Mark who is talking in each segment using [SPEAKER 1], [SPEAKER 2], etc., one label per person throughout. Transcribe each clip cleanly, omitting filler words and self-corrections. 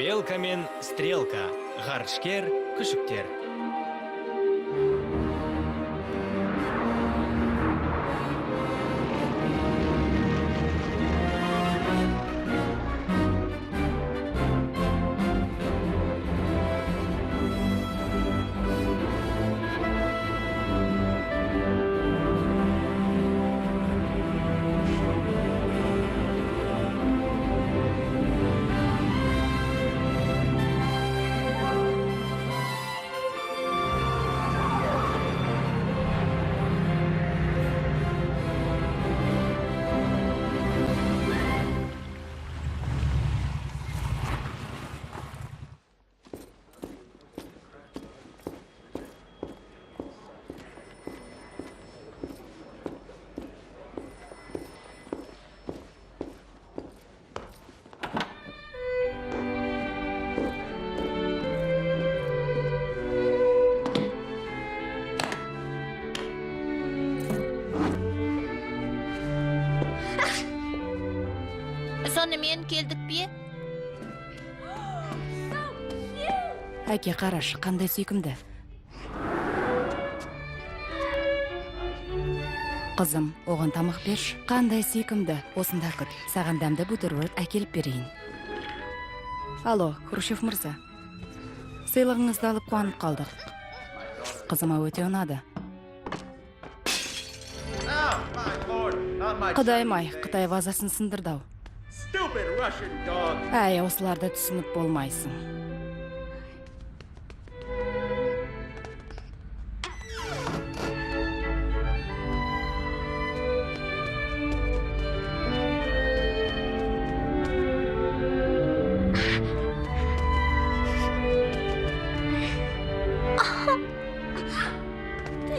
[SPEAKER 1] Белка мен стрелка, ғарышкер, күшіктер.
[SPEAKER 2] Сонымен келдік бе?
[SPEAKER 3] Әке, қараш, қандай сүйкімді. Қызым, оған тамақ берш. Қандай сүйкімді. Осында күт. Саған дәмді бутерброд әкеліп берейін. Алло, Хрущев мырза. Сыйлығыңызды алып қуанып қалдық. Қызыма өте ұнады. Құдайым-ай, Қытай вазасын сындырдау. Әй, осыларды түсініп болмайсың.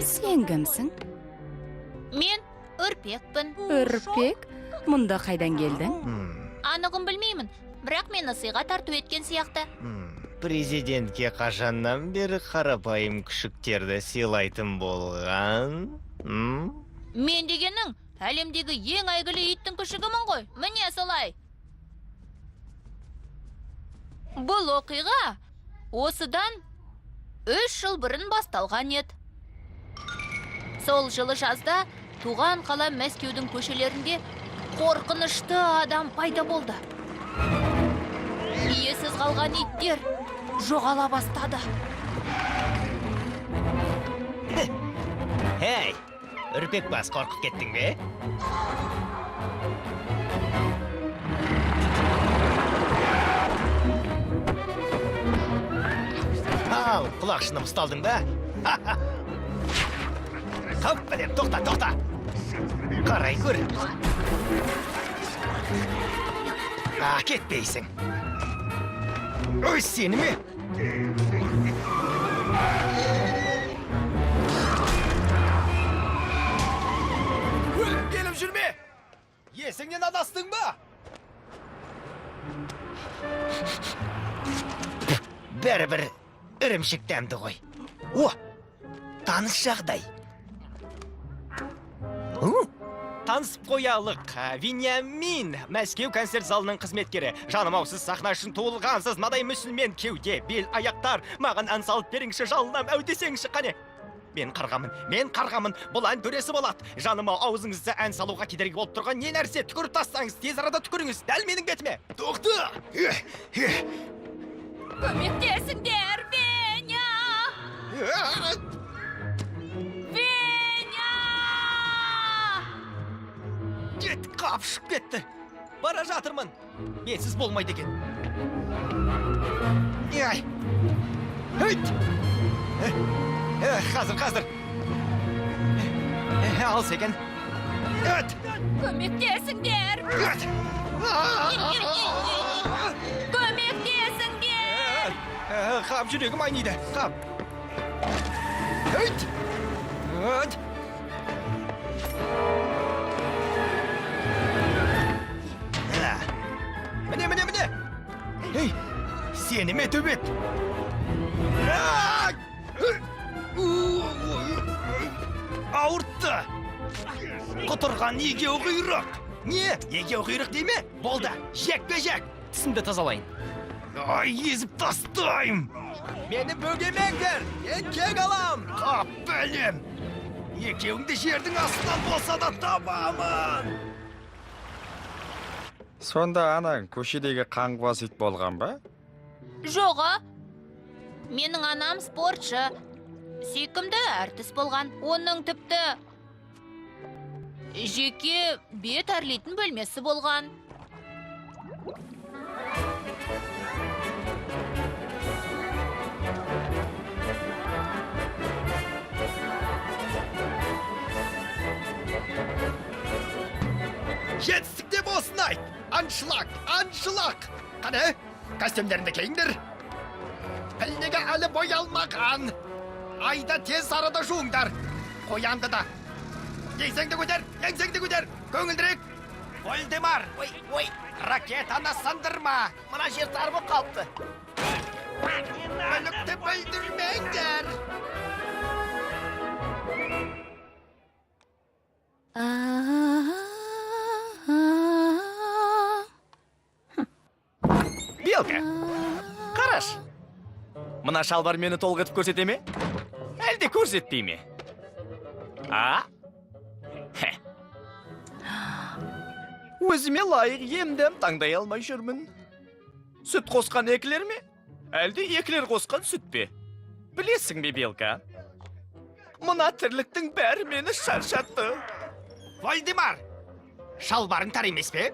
[SPEAKER 3] Сен кімсің?
[SPEAKER 2] Мен үрпекпін.
[SPEAKER 3] Үрпек? Мұнда қайдан келдің?
[SPEAKER 2] Анығын білмеймін, бірақ мені сыйға тарту еткен сияқты.
[SPEAKER 1] Президентке қашаннан бері қарапайым күшіктерді сыйлайтын болған?
[SPEAKER 2] Мен дегенің, әлемдегі ең әйгілі иттің күшігімін ғой. Міне солай. Бұл оқиға осыдан 3 жыл бұрын басталған еді. Сол жылы жазда туған қала Мәскеудің көшелерінде қорқынышты адам пайда болды. Иесіз қалған иттер жоғала бастады.
[SPEAKER 1] Хей, үрпек бас, қорқып кеттің бе? Ал, құлақшыным ұсталдың ба? Қауіппе деп, тоқта. Қарай көр. Кетпейсің. Өз сені ме? есіңнен адастың ба? Бәрібір ірімшік дәмді ғой. О, таныс жағдай. Танысып қоялық. Вениамин, Мәскеу концерт залының қызметкері. Жаным ау, сіз сахна үшін туылғансыз. Мадай мүсілмен кеуде, бел, аяқтар. Маған ән салып беріңші, жалынам, әудесеңші, қане. Мен қарғамын, бұл ән төресі болады. Жаным ау, аузыңызды ән салуға кедергі болып тұрған не нәрсе? Түкіріп тастаңыз, тез арада түкіріңіз, дәл менің бетіме. Тоқта!
[SPEAKER 2] Көмектесіңдер, Веня! Веня!
[SPEAKER 1] Қапшып кетті. Бара жатырмын. Менсіз болмайды екен. Ай! Өйт! Қазір. Алыс екен. Өт!
[SPEAKER 2] Көмектесіңдер!
[SPEAKER 1] Өт!
[SPEAKER 2] Көмектесіңдер!
[SPEAKER 1] Қап, жүрегім айниды. Қап. Өйт! Өт! Міне! Ей, сені ме төбет? Ауыртты! Құтырған егеу құйрық! Не? Егеу құйрық дейме? Болды, жек-бе-жек! Тісімді тазалайын. Ай, езіп тастайым! Мені бөгемеңдер! Мен кек алам! Қап, бәлем! Екеуіңді жердің астынан болса да табамын!
[SPEAKER 4] Сонда анаң көшедегі қаңғыбас ит болған ба?
[SPEAKER 2] Жоға. Менің анам спортшы. Сүйкімді әртіс болған. Оның тіпті жеке бет әрлейтін бөлмесі болған.
[SPEAKER 1] Жетістікте болсын айт! Аншлаг! Қане, костюмдеріңді кейіңдер. Пілнеге әлі боялмаған. Айда тез арада жуыңдар. Қоянды да. Еңсеңді көтер. Көңілдірек. Вольдемар, ой, ракетаны сындырма. Мына жер тар болып қалыпты. Бүлікті бүлдірмеңдер. Белка, қараш. Мына шалбар мені толғытып көрсете ме? Әлде көрсетпей ме? Өзіме лайық емдем таңдай алмай жүрмін. Сүт қосқан екілер ме? Әлде екілер қосқан сүт пе? Білесің бе, Белка? Мына тірліктің бәрі мені шаршатты. Вальдемар, шалбарың тар емес пе?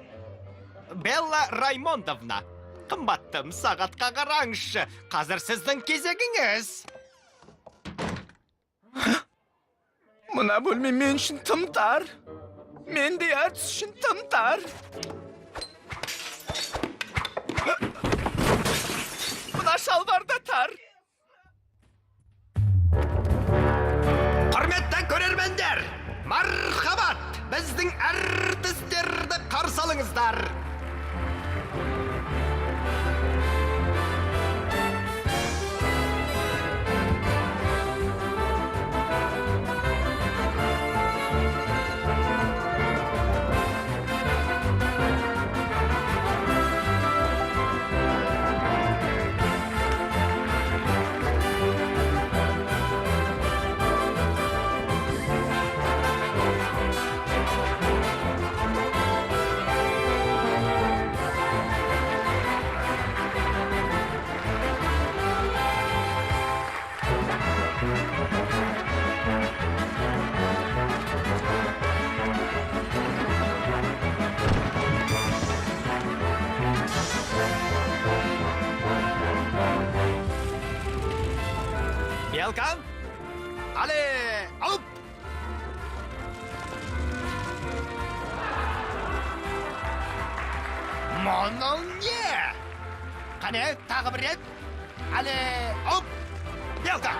[SPEAKER 1] Белла Раймондовна, қымбаттым, сағатқа қараңызшы. Қазір сіздің кезегіңіз. Мына бөлме мен үшін тым тар. Мен де әртіс үшін тым тар. Мына шалбар да тар. Құрметті көрермендер, мархабат! Біздің әртістерді қарсы алыңыздар. Белка, але, ауп! Мұның не? Қане, тағы бір рет. Але, ауп! Белка!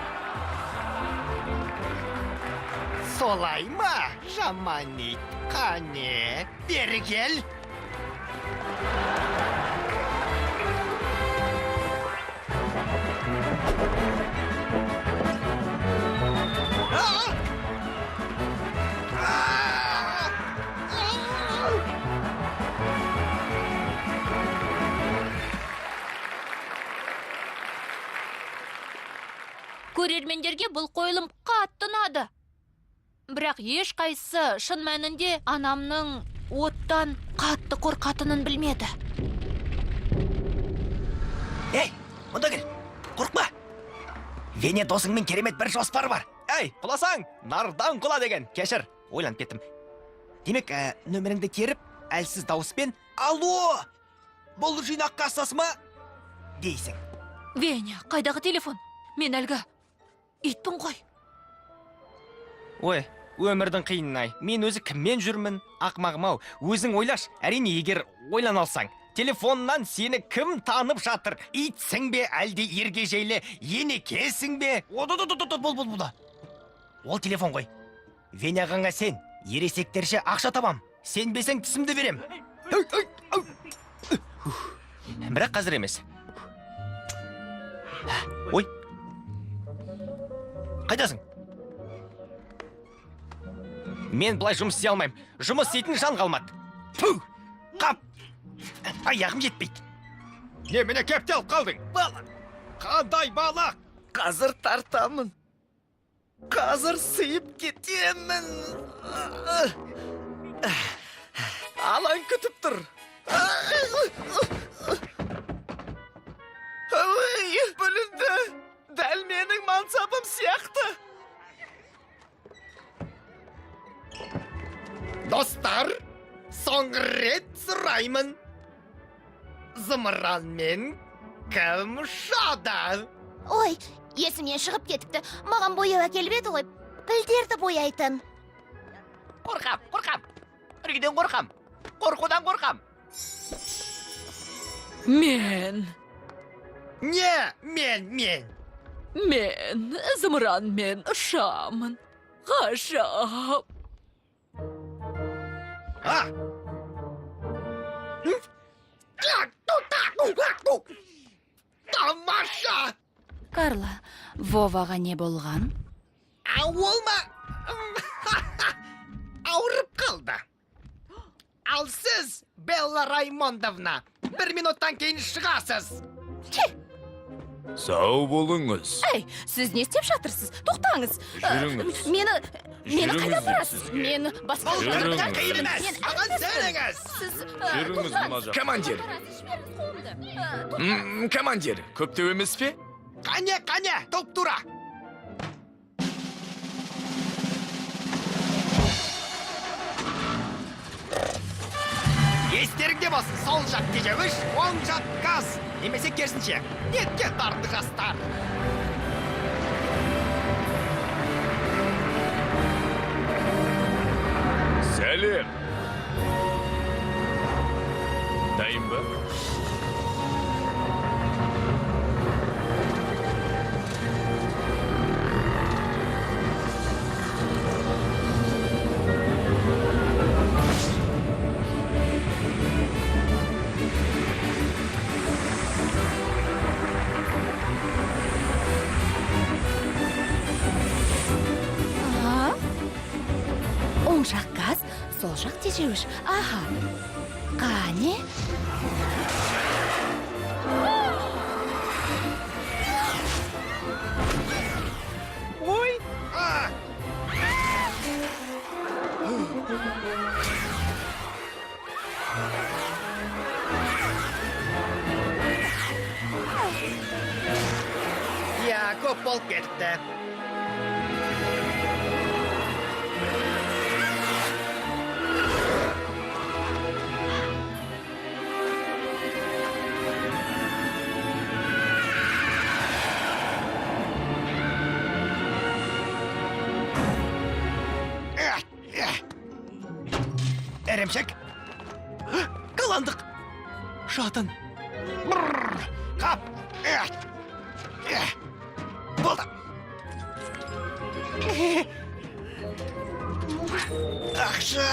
[SPEAKER 5] Солай ма, жаман ит? Қане, бері кел.
[SPEAKER 2] Көрермендерге бұл қойылым қатты ұнады. Бірақ ешқайсысы шын мәнінде анамның оттан қатты қорқатынын білмеді.
[SPEAKER 5] Ей, мұнда кел, қорқма. Вене досыңмен керемет бір жоспар бар. Ей, құласаң, нардан құла деген. Кешір, ойланып кеттім. Демек, нөміріңді теріп, әлсіз дауыспен «Алло! Бұл жинақ кассасы ма?» дейсің.
[SPEAKER 2] Веня, қайдағы телефон? Мен әлгі итпін ғой.
[SPEAKER 5] Ой, өмірдің қиынын-ай. Мен өзі кіммен жүрмін? Ақмағым-ау, өзің ойлаш. Әрине, егер ойлан алсаң, телефоннан сені кім танып жатыр? Итсің бе, әлде ергежейлі енекесің бе? Бол. Ол телефон ғой. Веняғанға сен, ересектерше ақша табам. Сенбесең тісімді берем. Бірақ қазір емес. Ой. Қайдасың? Мен бұлай жұмыс істей алмайым. Жұмыс істейтін жан қалмады. Пу! Қап! Аяғым жетпейді. Не, мені кепте алып қалдың? Бала! Қандай бала?
[SPEAKER 1] Қазір тартамын. Қазір сыйып кетемін. Алаң күтіп тұр. Ой, бүлінді. Дәл менің мансабым сияқты.
[SPEAKER 5] Достар, соңғы рет сұраймын. Зымыранмен кім ұшады?
[SPEAKER 6] Ой, есімнен шығып кетіпті. Маған бояу әкеліп еді ғой. Пілдерді бояйтын.
[SPEAKER 1] Қорқам. Үргіден қорқам. Қорқудан қорқам.
[SPEAKER 2] Мен зымыранмен ұшамын. Ғажап.
[SPEAKER 5] Тамаша!
[SPEAKER 3] Карла, Воваға не болған?
[SPEAKER 5] Ол ма? Ауырып қалды. Ал сіз, Белла Раймондовна, 1 минуттан кейін шығасыз.
[SPEAKER 1] Сау болыңыз.
[SPEAKER 3] Әй, сіз не істеп жатырсыз? Тоқтаңыз.
[SPEAKER 1] Жүріңіз.
[SPEAKER 3] Мені қайда барасыз? Мені басқа
[SPEAKER 1] Жүріңіз.
[SPEAKER 5] Қиын емес, маған сеніңіз.
[SPEAKER 1] Жүріңіз мына жаққа. Командир. Командир, көптеу емес пе?
[SPEAKER 5] Қане, топ тұра. Естеріңде болсын, сол жақ тежеуіш, оң жақ газ. Немесе керісінше, нетке тарды жастар.
[SPEAKER 1] Сәлем. Дайын ба?
[SPEAKER 3] Оң жақ газ, сол жақ тежеуіш. Аха. Қане?
[SPEAKER 5] Ой! Я, көп болып кетті. Әрімшік. Қаландық. Жатын. Қап. Болды. Ақша!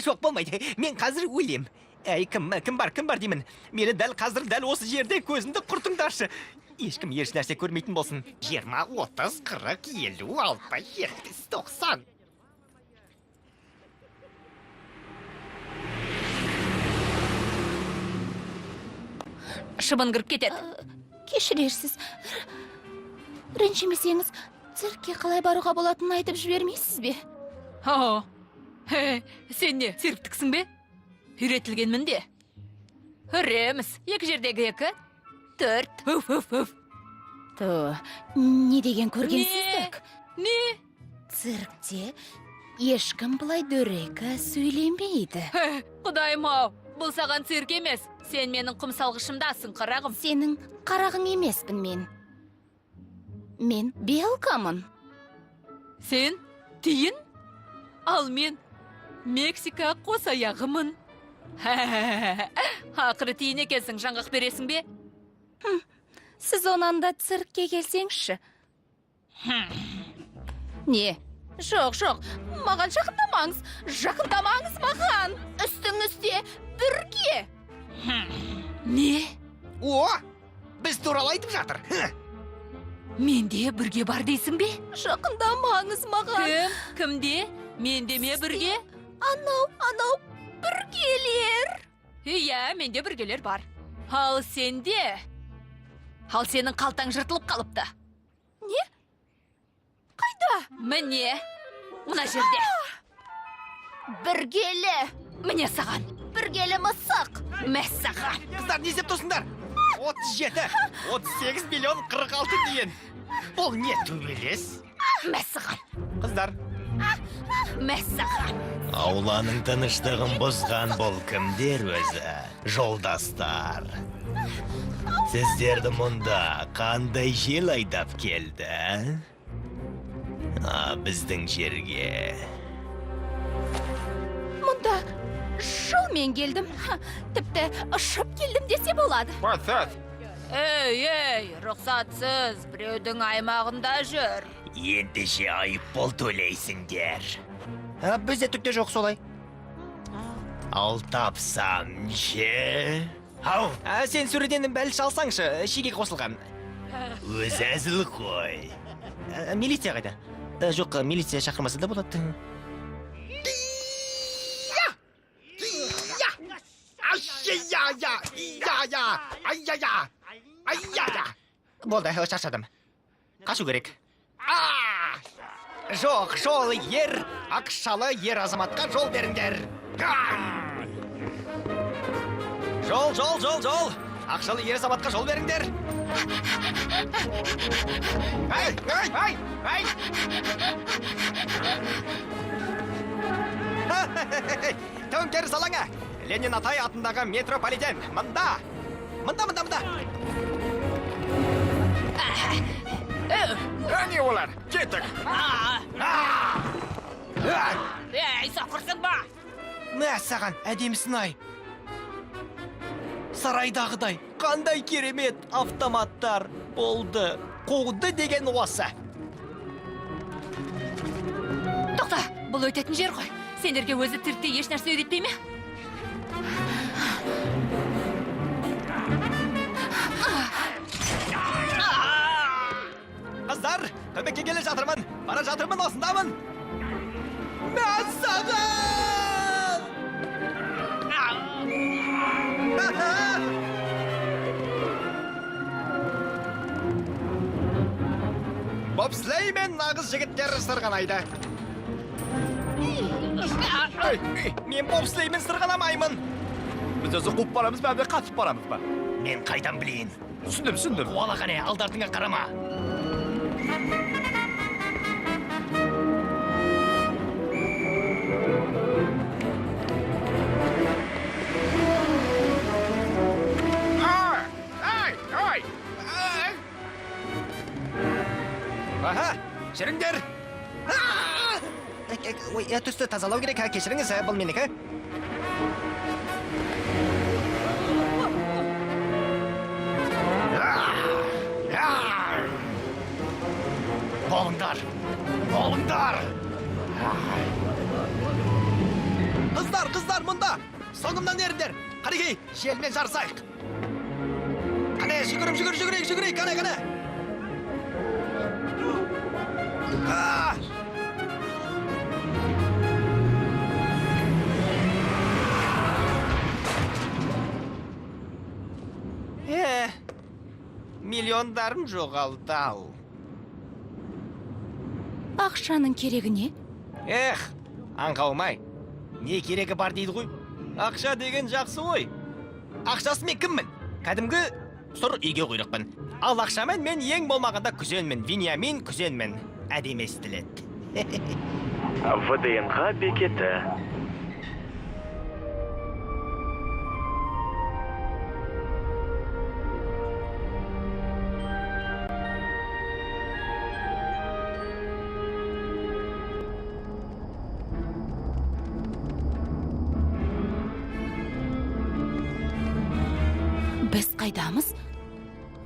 [SPEAKER 5] Жоқ болмайды, мен қазір өлем. Әй, кім бар деймін. Мені дәл қазір дәл осы жерде көзімді құртыңдаршы. Ешкім еш нәрсе көрмейтін болсын. 20, 30, 40, 50, 60, 70, 90.
[SPEAKER 2] Шыбын кіріп кетеді.
[SPEAKER 6] Кешірерсіз. Ренжімесеңіз, циркке қалай баруға болатынын айтып жібермейсіз бе?
[SPEAKER 2] О, сен не, цирктіксің бе? Үйретілгенмін де. Үреміз, екі жердегі 2, 4. Үф.
[SPEAKER 6] То, не деген көргенсіздік?
[SPEAKER 2] Не?
[SPEAKER 6] Циркте ешкім бұлай дөрекі сөйлемейді.
[SPEAKER 2] Құдайым-ау, бұл саған цирк емес. Сен менің құмсалғышымдасың, қарағым.
[SPEAKER 6] Сенің қарағың емеспін мен. Мен белкамын.
[SPEAKER 2] Сен тиін? Ал мен Мексика қос аяғымын. Ақыры тиін екенсің, жаңғақ бересің бе?
[SPEAKER 6] Сіз онанда циркке келсеңші. Не? Жоқ, маған жақындамаңыз маған. Үстіңізде бүрге.
[SPEAKER 2] Не?
[SPEAKER 5] О, біз туралы айтып жатыр.
[SPEAKER 2] Менде бірге бар дейсің бе?
[SPEAKER 6] Жақындамаңыз маған.
[SPEAKER 2] Кімде? Менде ме бірге?
[SPEAKER 6] Анау бүргелер.
[SPEAKER 2] Иә, менде біргелер бар. Ал сенде? Ал сенің қалтаң жыртылып қалыпты.
[SPEAKER 6] Не?
[SPEAKER 2] Қайда? Міне, мына жерде.
[SPEAKER 6] Бүргелі.
[SPEAKER 2] Міне саған.
[SPEAKER 6] Бүргелі мысық.
[SPEAKER 2] Мәссаған.
[SPEAKER 5] Қыздар, не істеп тұрсыңдар? 37, 38 миллион 46 дейін. Бұл не төбелес?
[SPEAKER 2] Мәссаған.
[SPEAKER 5] Қыздар,
[SPEAKER 2] Мәссаған.
[SPEAKER 7] Ауланың тыныштығын бұзған бұл кімдер өзі? Жолдастар. Сіздерді мұнда қандай жел айдап келді? Біздің жерге.
[SPEAKER 6] Мұнда жолмен келдім. Тіпті ұшып келдім десе болады.
[SPEAKER 4] Басат.
[SPEAKER 2] Ей, рұқсатсыз, біреудің аймағында жүр.
[SPEAKER 7] Ендеше айыппұл төлейсіңдер.
[SPEAKER 5] бізде түкте жоқ солай.
[SPEAKER 7] Ал тапсам ше? Ау,
[SPEAKER 5] Сен сөреден бәл шалсаңшы, шеге қосылған.
[SPEAKER 7] өз әзіл қой.
[SPEAKER 5] Милиция қайда? Жоқ, милиция шақырмаса да болады. Болды, шаршадым. Қашу керек. Жоқ, жол ер, ақшалы ер азаматқа жол беріңдер. Жол. Ақшалы ер азаматқа жол беріңдер. Ай! Төңкер салаңа. Ленин Атай атындағы метрополитен. Мында.
[SPEAKER 1] Әне олар, кеттік.
[SPEAKER 2] Ей, соқырсың ба?
[SPEAKER 5] Мә саған, әдемісін ай. Сарайдағыдай, қандай керемет автоматтар болды. Қуды деген осы.
[SPEAKER 2] Тоқта, бұл өтетін жер ғой. Сендерге өзі циркте еш нәрсе үйретпей ме?
[SPEAKER 5] Қыздар, көмекке келе жатырмын. Бара жатырмын, осындамын. Мәссаған! Бобслей мен нағыз жігіттер сырғанайды. Мен бобслеймен сырғанамаймын.
[SPEAKER 1] Біз өзі қуып барамыз ба, әлде қатып барамыз ба?
[SPEAKER 7] Мен қайдан білейін?
[SPEAKER 1] Түсіндім.
[SPEAKER 7] Қуала қане, алдартыңа қарама.
[SPEAKER 5] Аха, жүріңдер. Ой, түсті тазалау керек, кешіріңіз, бұл менікі. Болыңдар, болыңдар. Қыздар, мұнда. Соңымнан еріңдер. Қарекей, желмен жарысайық. Қане, жүгірейік, қане. Миллиондарым жоғалды ау.
[SPEAKER 3] Ақшаның керегі не?
[SPEAKER 5] Аңқаумай. Не керегі бар дейді ғой? Ақша деген жақсы ғой. Ақшасы мен кіммін? Кәдімгі сұр үйге құйрықпын. Ал ақшамен мен ең болмағанда күзенмін. Вениамин күзенмін. Әдемі естіледі.
[SPEAKER 8] ВДНХ бекеті.
[SPEAKER 3] Біз қайдамыз?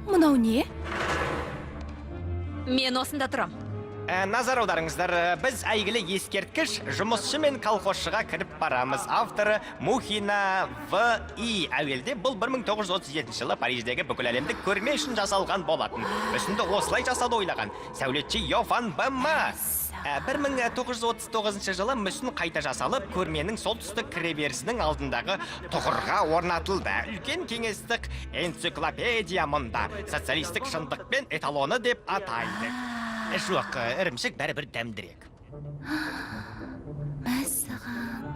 [SPEAKER 3] Мынау не?
[SPEAKER 2] Мен осында тұрам.
[SPEAKER 5] Назар аударыңыздар, біз әйгілі ескерткіш жұмысшы мен колхозшыға кіріп барамыз. Авторы Мухина В.И. Әуелде бұл 1937 жылы Париждегі бүкіл әлемдік көрме үшін жасалған болатын. Үстінде осылай жасауды ойлаған. Сәулетші Йофан Б.М. 1939 жылы мүсін қайта жасалып, көрменің солтүстік кіреберісінің алдындағы тұғырға орнатылды. Үлкен кеңестік энциклопедия мұнда. Социалистік шындықпен эталоны деп атайды. Жоқ, ірімшік бәрібір дәмдірек.
[SPEAKER 3] Мәссаған.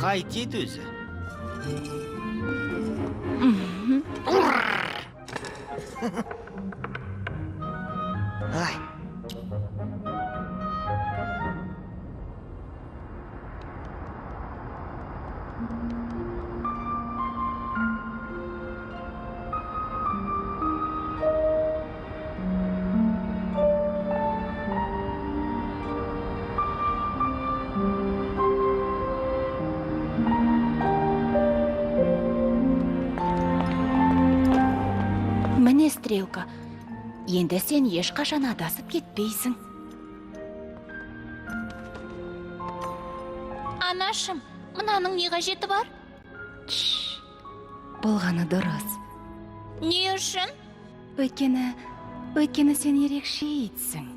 [SPEAKER 5] Қайтеді өзі? Ай.
[SPEAKER 3] Міне стрелка. Енді сен ешқашан адасып кетпейсің.
[SPEAKER 6] Анашым, мынаның не қажеті бар?
[SPEAKER 3] Болғаны дұрыс.
[SPEAKER 6] Не үшін?
[SPEAKER 3] Өйткені сен ерекше итсің.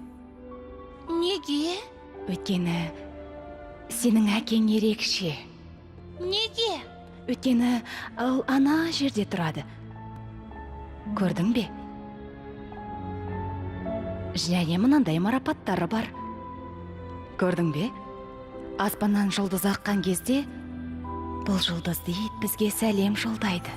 [SPEAKER 6] Неге?
[SPEAKER 3] Өйткені сенің әкең ерекше.
[SPEAKER 6] Неге?
[SPEAKER 3] Өйткені ол ана жерде тұрады. Көрдің бе? Және мынандай марапаттары бар. Көрдің бе? Аспаннан жұлдыз аққан кезде бұл жұлдызды ит бізге сәлем жолдайды.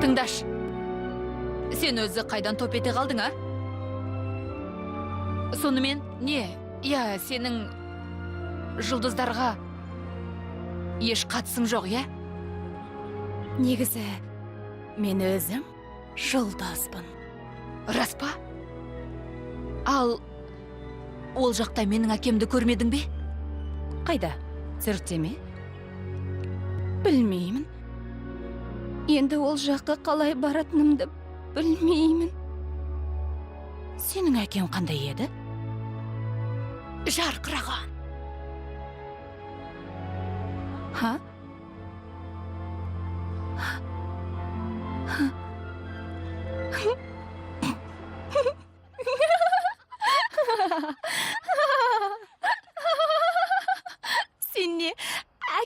[SPEAKER 2] Тыңдаш. Сен өзі қайдан топ ете қалдың, а? Сонымен, не? Я, сенің жұлдыздарға еш қатысың жоқ, я?
[SPEAKER 3] Негізі, мен өзім жұлдызбын.
[SPEAKER 2] Рас па? Ал ол жақта менің әкемді көрмедің бе?
[SPEAKER 3] Қайда? Циркте ме? Білмеймін. Енді ол жаққа қалай баратынымды білмеймін. Сенің әкең қандай еді?
[SPEAKER 2] Жарқыраған.
[SPEAKER 3] Ха?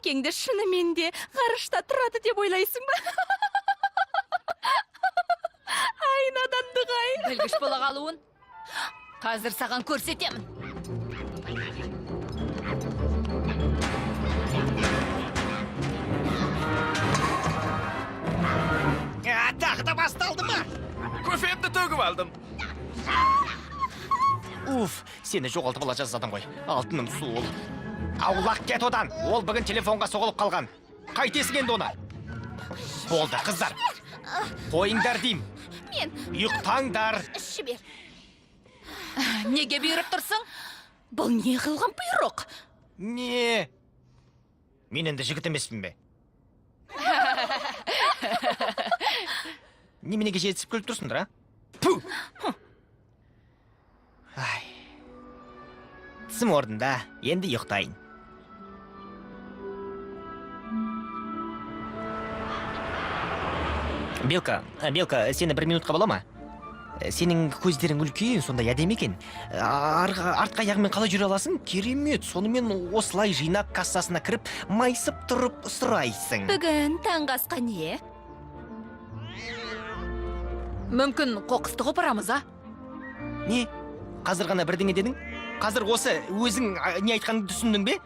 [SPEAKER 3] әкеңді шынымен де ғарышта тұрады деп ойлайсың ба? Ай, надандық ай.
[SPEAKER 2] Білгіш бола қалуын. Қазір саған көрсетемін.
[SPEAKER 5] Тағы да басталды ма?
[SPEAKER 1] Көфемді төгіп алдым.
[SPEAKER 5] Уф, сені жоғалтып ала жаздадым ғой. Алтыным суыл. Аулақ кет одан. Ол бүгін телефонға соғылып қалған. Қайтесің енді оны? Болды, қыздар. Қойыңдар дейм.
[SPEAKER 6] Мен
[SPEAKER 5] Ұйықтаңдар.
[SPEAKER 6] жібер.
[SPEAKER 2] Неге бұйырып тұрсың?
[SPEAKER 3] Бұл не қылған бұйрық?
[SPEAKER 5] Не? Мен енді жігіт емеспін бе? Неменеге жетісіп күліп тұрсыңдар, а? Пу! Ай. Тісім орнында, енді ұйықтайын. Белка, сені бір минутқа бола ма? Сенің көздерің үлкен, сондай әдемі екен. Артқа аяғымен қалай жүре аласың? Керемет, сонымен осылай жинақ кассасына кіріп, майысып тұрып сұрайсың.
[SPEAKER 3] Бүгін таңғы асқа не?
[SPEAKER 2] Мүмкін қоқысты қопарамыз, а?
[SPEAKER 5] Не? Қазір ғана бірдеңе дедің? Қазір осы өзің не айтқаныңды түсіндің бе?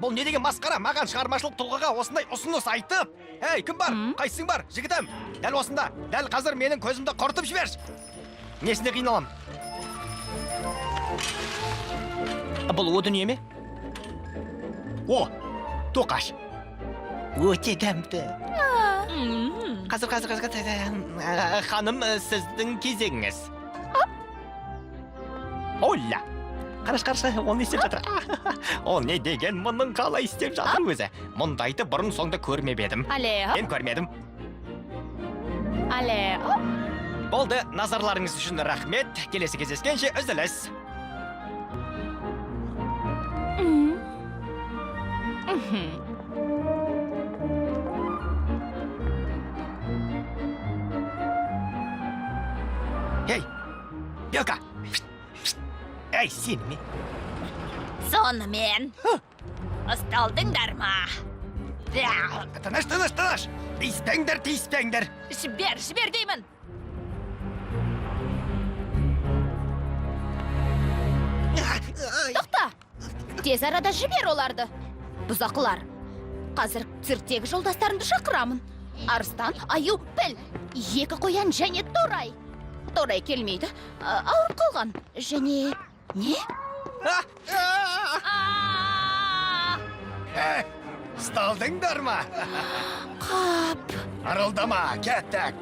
[SPEAKER 5] Бұл не деген масқара? Маған шығармашылық тұлғаға осындай ұсыныс айтып. Ей, кім бар? Қайсың бар? Жігітім, дәл осында. Дәл қазір менің көзімді құртып жіберші. Несіне қиналам? Бұл о дүние ме? О, тоқаш. Өте дәмді. Қазір. Ханым, сіздің кезегіңіз. Оля. Қараш, ол не істеп жатыр? Ол не деген, мұның қалай істеп жатыр өзі? Мұндайды бұрын соңды көрмеп едім. Мен көрмедім. Болды, назарларыңыз үшін рахмет. Келесі кездескенше үзіліс. Ей, Белка! Ей, сен ме?
[SPEAKER 6] Сонымен. Ұсталдыңдар ма?
[SPEAKER 5] Тыныш! Тиіспеңдер!
[SPEAKER 2] Жібер деймін.
[SPEAKER 6] Тоқта! Тез арада жібер оларды. Бұзақылар. Қазір цирктегі жолдастарымды шақырамын. Арыстан, аю, піл, екі қоян және торай. Торай келмейді. Ауыр қалған. Және... Не?
[SPEAKER 5] Сталдыңдар ма?
[SPEAKER 6] Қап.
[SPEAKER 5] Арылдама, кеттік.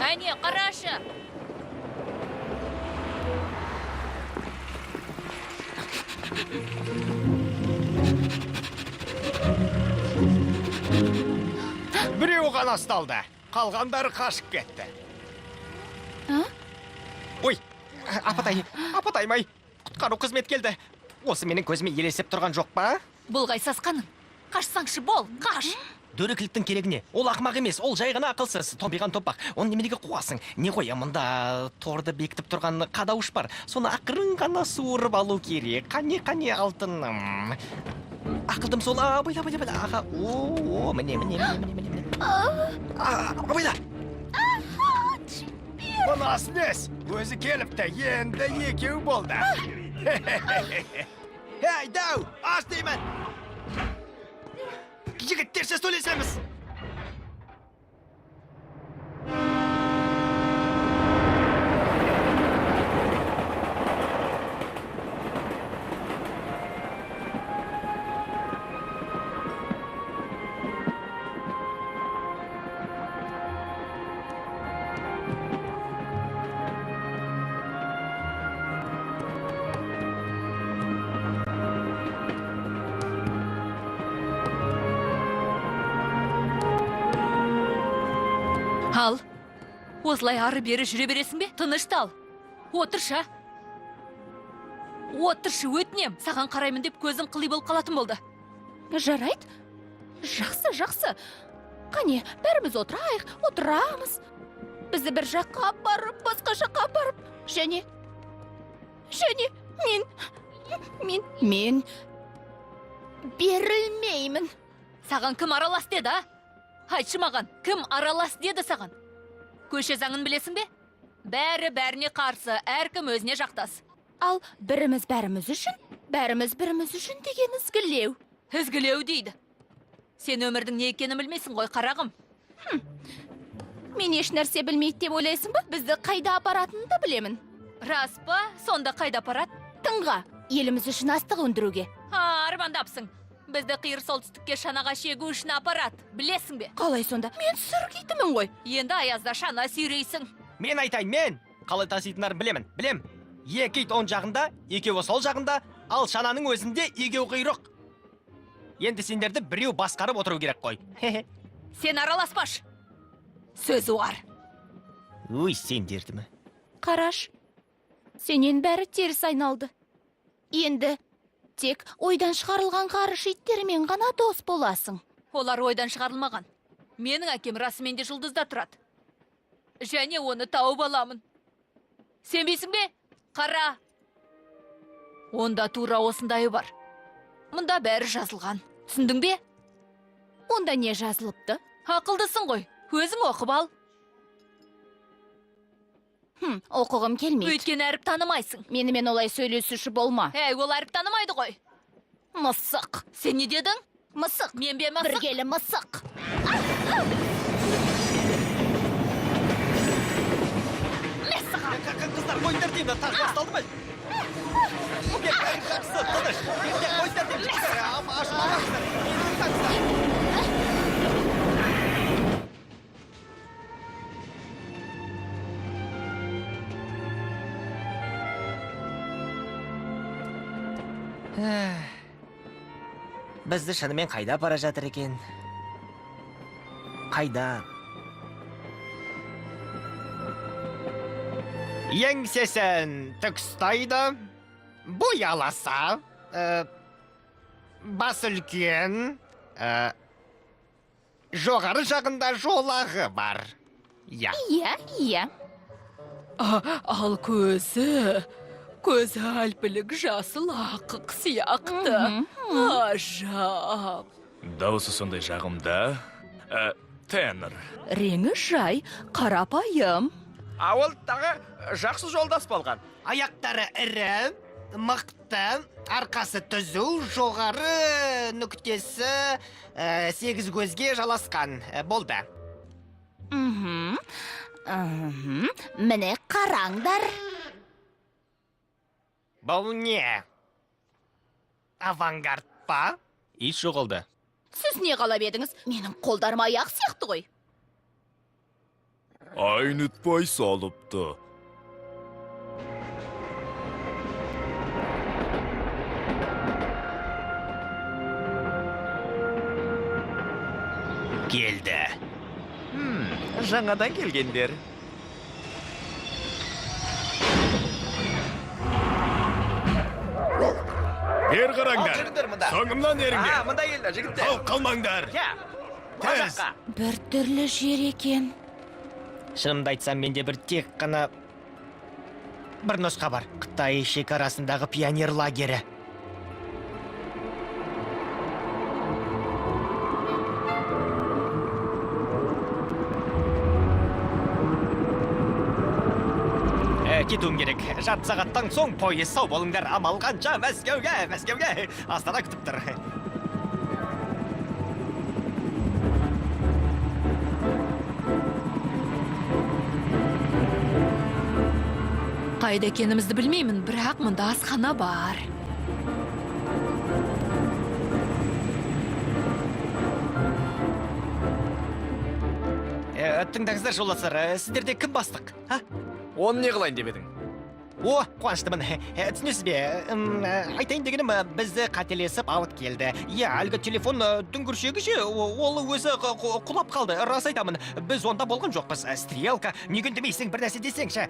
[SPEAKER 2] Әне, қарашы.
[SPEAKER 5] Біреу ғана сталды. Қалғандары қашып кетті. Ой, апатаймай. Құтқару қызмет келді. Осы менің көзіме елесіп тұрған жоқ па?
[SPEAKER 2] Бұлғай сасқаның. Қашсаңшы бол, қаш.
[SPEAKER 5] Дөрекіліктің керегіне. Ол ақмақ емес, ол жай ғана ақылсыз. Томпиған топақ. Оны неменеге қуасың? Не ғой, мұнда торды бекітіп тұрған қадауыш бар. Соны ақырын ғана суырып алу керек. Қане, алтыным. Ақылдым сол, байла. Аға, міне. Байла. Бұнас нес? Өзі келіпті, енді екеу болды. Ей, дәу, аш деймін. Жігіттерше сөйлесеміз.
[SPEAKER 2] осылай ары бері жүре бересің бе? Тыныштал. Отыршы. Отыршы, өтінем. Саған қараймын деп көзім қыли болып қалатын болды.
[SPEAKER 6] Жарайды. Жақсы. Қане, бәріміз отырамыз. Бізді бір жаққа барып, басқа жаққа барып. Және мен берілмеймін.
[SPEAKER 2] Саған кім аралас деді, а? Айтшы маған, кім аралас деді саған? Көше заңын білесің бе? Бәріне қарсы, әркім өзіне жақтас.
[SPEAKER 6] Ал біріміз біріміз үшін деген ізгілеу.
[SPEAKER 2] Ізгілеу дейді. Сен өмірдің не екенін білмейсің ғой, қарағым.
[SPEAKER 6] Мен еш нәрсе білмейді деп ойлайсың ба? Бізді қайда апаратынын да білемін.
[SPEAKER 2] Рас па? Сонда қайда апарат?
[SPEAKER 6] Тыңға, еліміз үшін астық өндіруге.
[SPEAKER 2] Армандапсың. Бізді қиыр солтүстікке шанаға шегу үшін апарат. Білесің бе?
[SPEAKER 6] Қалай сонда? Мен сүргейтімін ғой.
[SPEAKER 2] Енді аязда шана сүйрейсің.
[SPEAKER 5] Мен айтайын, мен қалай таситындарын білем. Екі ит оң жағында, екеуі сол жағында, ал шананың өзінде екеу құйрық. Енді сендерді біреу басқарып отыру керек қой.
[SPEAKER 2] Сен араласпаш. Сөзі бар.
[SPEAKER 5] Өй, сендерді ме?
[SPEAKER 6] Қараш, сенен бәрі теріс айналды. Енді тек ойдан шығарылған қарыш иттермен ғана дос боласың.
[SPEAKER 2] Олар ойдан шығарылмаған. Менің әкем расымен де жұлдызда тұрады. Және оны тауып аламын. Сенбейсің бе? Қара. Онда тура осындайы бар. Мұнда бәрі жазылған. Түсіндің бе?
[SPEAKER 6] Онда не жазылыпты?
[SPEAKER 2] Ақылдысың ғой. Өзің оқып ал.
[SPEAKER 6] Оқығым келмейді.
[SPEAKER 2] Өйткені әріп танымайсың.
[SPEAKER 6] Менімен олай сөйлесуші болма.
[SPEAKER 2] Ол әріп танымайды ғой.
[SPEAKER 6] Мысық.
[SPEAKER 2] Сен не дедің?
[SPEAKER 6] Мысық.
[SPEAKER 2] Мен бе мысық?
[SPEAKER 6] Біргелі мысық.
[SPEAKER 5] Қыздар, қойыңдар деймін, тағы басталды ма? Жақсы, тыныш. Қойыңдар деймін. Бізді шынымен қайда бара жатыр екен? Қайда? Еңсесін түкстайды, бояласа, бас үлкен, жоғары жағында жолағы бар.
[SPEAKER 6] Иә.
[SPEAKER 2] Ал көзі әлпілік жасыл ақық сияқты. Ажап.
[SPEAKER 1] Дауысы сондай жағымда. Тенор.
[SPEAKER 2] Реңі жай, қарапайым.
[SPEAKER 1] Ол тағы жақсы жолдас болған.
[SPEAKER 5] Аяқтары ірі, мықты, арқасы түзу, жоғары нүктесі 8 көзге жаласқан. Болды.
[SPEAKER 6] Міне қараңдар.
[SPEAKER 5] Бұл не? Авангард па? Ит жоғалды.
[SPEAKER 6] Сіз не қалап едіңіз? Менің қолдарым аяқ сияқты ғой.
[SPEAKER 1] Айнытпай салыпты.
[SPEAKER 5] Келді.
[SPEAKER 1] Жаңадан келгендер.
[SPEAKER 7] Бер қараңдар.
[SPEAKER 1] Жүріңдер мұнда.
[SPEAKER 7] Соңымнан еріңдер.
[SPEAKER 1] Мұнда келді, жігіттер.
[SPEAKER 7] Ал қалмаңдар. Тез.
[SPEAKER 6] Бір түрлі жер екен.
[SPEAKER 5] Шынымды айтсам, менде бір тек қана бір нұсқа бар. Қытай шекарасындағы пионер лагері. Кетуім керек. Жарты сағаттан соң пойыз, сау болыңдар. Амал қанша Мәскеуге. Астана күтіп тұр.
[SPEAKER 2] Қайда екенімізді білмеймін, бірақ мұнда асхана бар.
[SPEAKER 5] Тыңдаңыздар, жолдастар, сіздерде кім бастық?
[SPEAKER 1] Оны не қылайын деп едің?
[SPEAKER 5] О, қуаныштымын. Түсінесіз бе? Айтайын дегенім, бізді қателесіп алып келді. Иә, әлгі телефон дүңгіршегі ше, ол өзі құлап қалды. Рас айтамын. Біз онда болған жоқпыз. Стрелка, неге үндемейсің, бір нәрсе десеңші.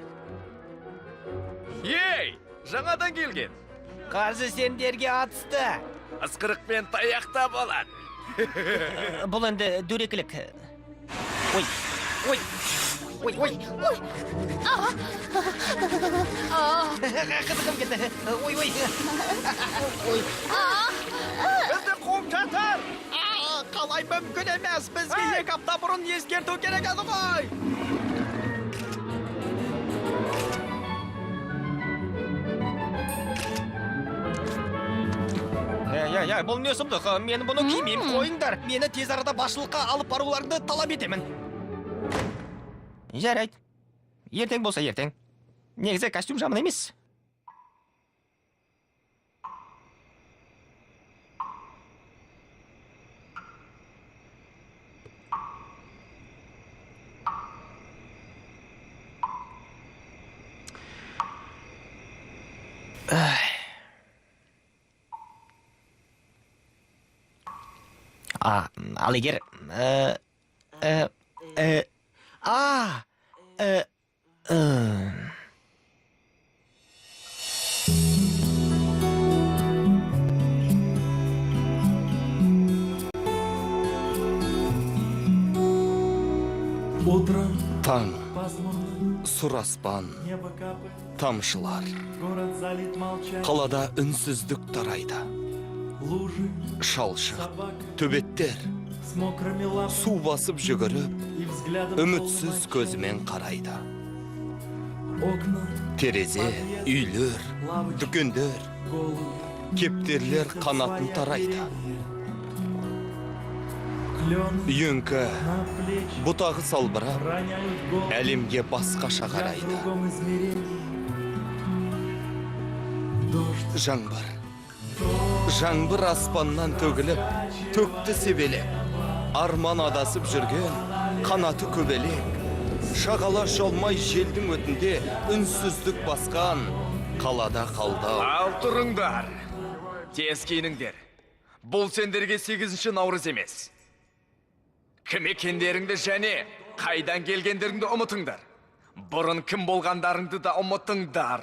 [SPEAKER 1] Ей, жаңадан келген.
[SPEAKER 5] Қазір сендерге атысты.
[SPEAKER 1] Ысқырық пен таяқта болады.
[SPEAKER 5] Бұл енді дөрекілік. Ой, ой, ой, ой. Қызығым кетті. Ой, ой.
[SPEAKER 1] Бізді қуып жатыр.
[SPEAKER 5] Қалай мүмкін емес, бізге 2 апта бұрын ескерту керек еді ғой. Бұл не сұмдық? Мен бұны кимеймін, қойыңдар. Мені тез арада басшылыққа алып баруларыңды талап етемін. Жарайды. Ертең болса ертең. Негізі костюм жаман емес. Ал егер...
[SPEAKER 8] Утро,
[SPEAKER 9] Таң,
[SPEAKER 8] пасмурно,
[SPEAKER 9] сұр аспан,
[SPEAKER 8] небо капает,
[SPEAKER 9] тамшылар.
[SPEAKER 8] город залит молчанием,
[SPEAKER 9] Қалада үнсіздік тарайды.
[SPEAKER 8] лужи,
[SPEAKER 9] Шалшық,
[SPEAKER 8] собак
[SPEAKER 9] төбеттер,
[SPEAKER 8] с мокрыми лапами
[SPEAKER 9] су басып жүгіріп,
[SPEAKER 8] и взглядом
[SPEAKER 9] үмітсіз
[SPEAKER 8] полумрака.
[SPEAKER 9] көзімен қарайды.
[SPEAKER 8] Окна,
[SPEAKER 9] Терезе, үйлер, дүкендер,
[SPEAKER 8] голые,
[SPEAKER 9] кептерлер қанатын тарайды.
[SPEAKER 8] клены
[SPEAKER 9] Үйеңкі,
[SPEAKER 8] на плечи
[SPEAKER 9] бұтағы салбырап,
[SPEAKER 8] роняют голову.
[SPEAKER 9] әлемге басқаша
[SPEAKER 8] Я в
[SPEAKER 9] қарайды.
[SPEAKER 8] другом измерении. Дождь,
[SPEAKER 9] Жаңбыр, жаңбыр аспаннан төгіліп, төкті себелек. Арман адасып жүрген, қанаты көбелек. Шағала жолмай желдің өтінде үнсіздік басқан, қалада қалдау.
[SPEAKER 1] Ал тұрыңдар. Тез киініңдер. Бұл сендерге 8 наурыз емес. Кім екендеріңді және қайдан келгендеріңді ұмытыңдар. Бұрын кім болғандарыңды да ұмытыңдар.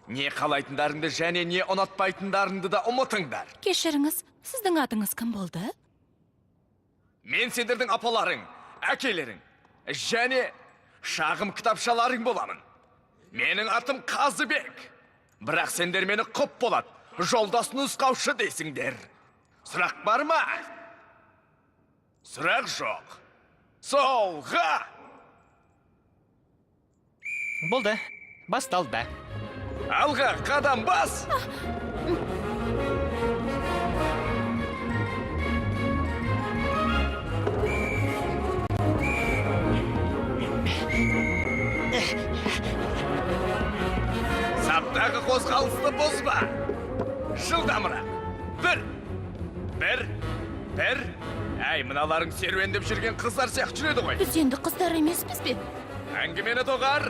[SPEAKER 1] Не қалайтындарыңды және не ұнатпайтындарыңды да ұмытыңдар.
[SPEAKER 3] Кешіріңіз, сіздің атыңыз кім болды?
[SPEAKER 1] Мен сендердің апаларың, әкелерің және шағым кітапшаларың боламын. Менің атым Қазыбек. Бірақ сендер мені құп болады. Жолдас нұсқаушы дейсіңдер. Сұрақ бар ма? Сұрақ жоқ. Солға!
[SPEAKER 5] Болды. Басталды.
[SPEAKER 1] Алға қадам бас! Саптағы қозғалысты бұзба. Жылдамырақ. Бір. Әй, мыналарың серуендеп жүрген қыздар сияқты жүреді ғой.
[SPEAKER 6] Біз енді қыздар емеспіз бе?
[SPEAKER 1] Әңгімені доғар.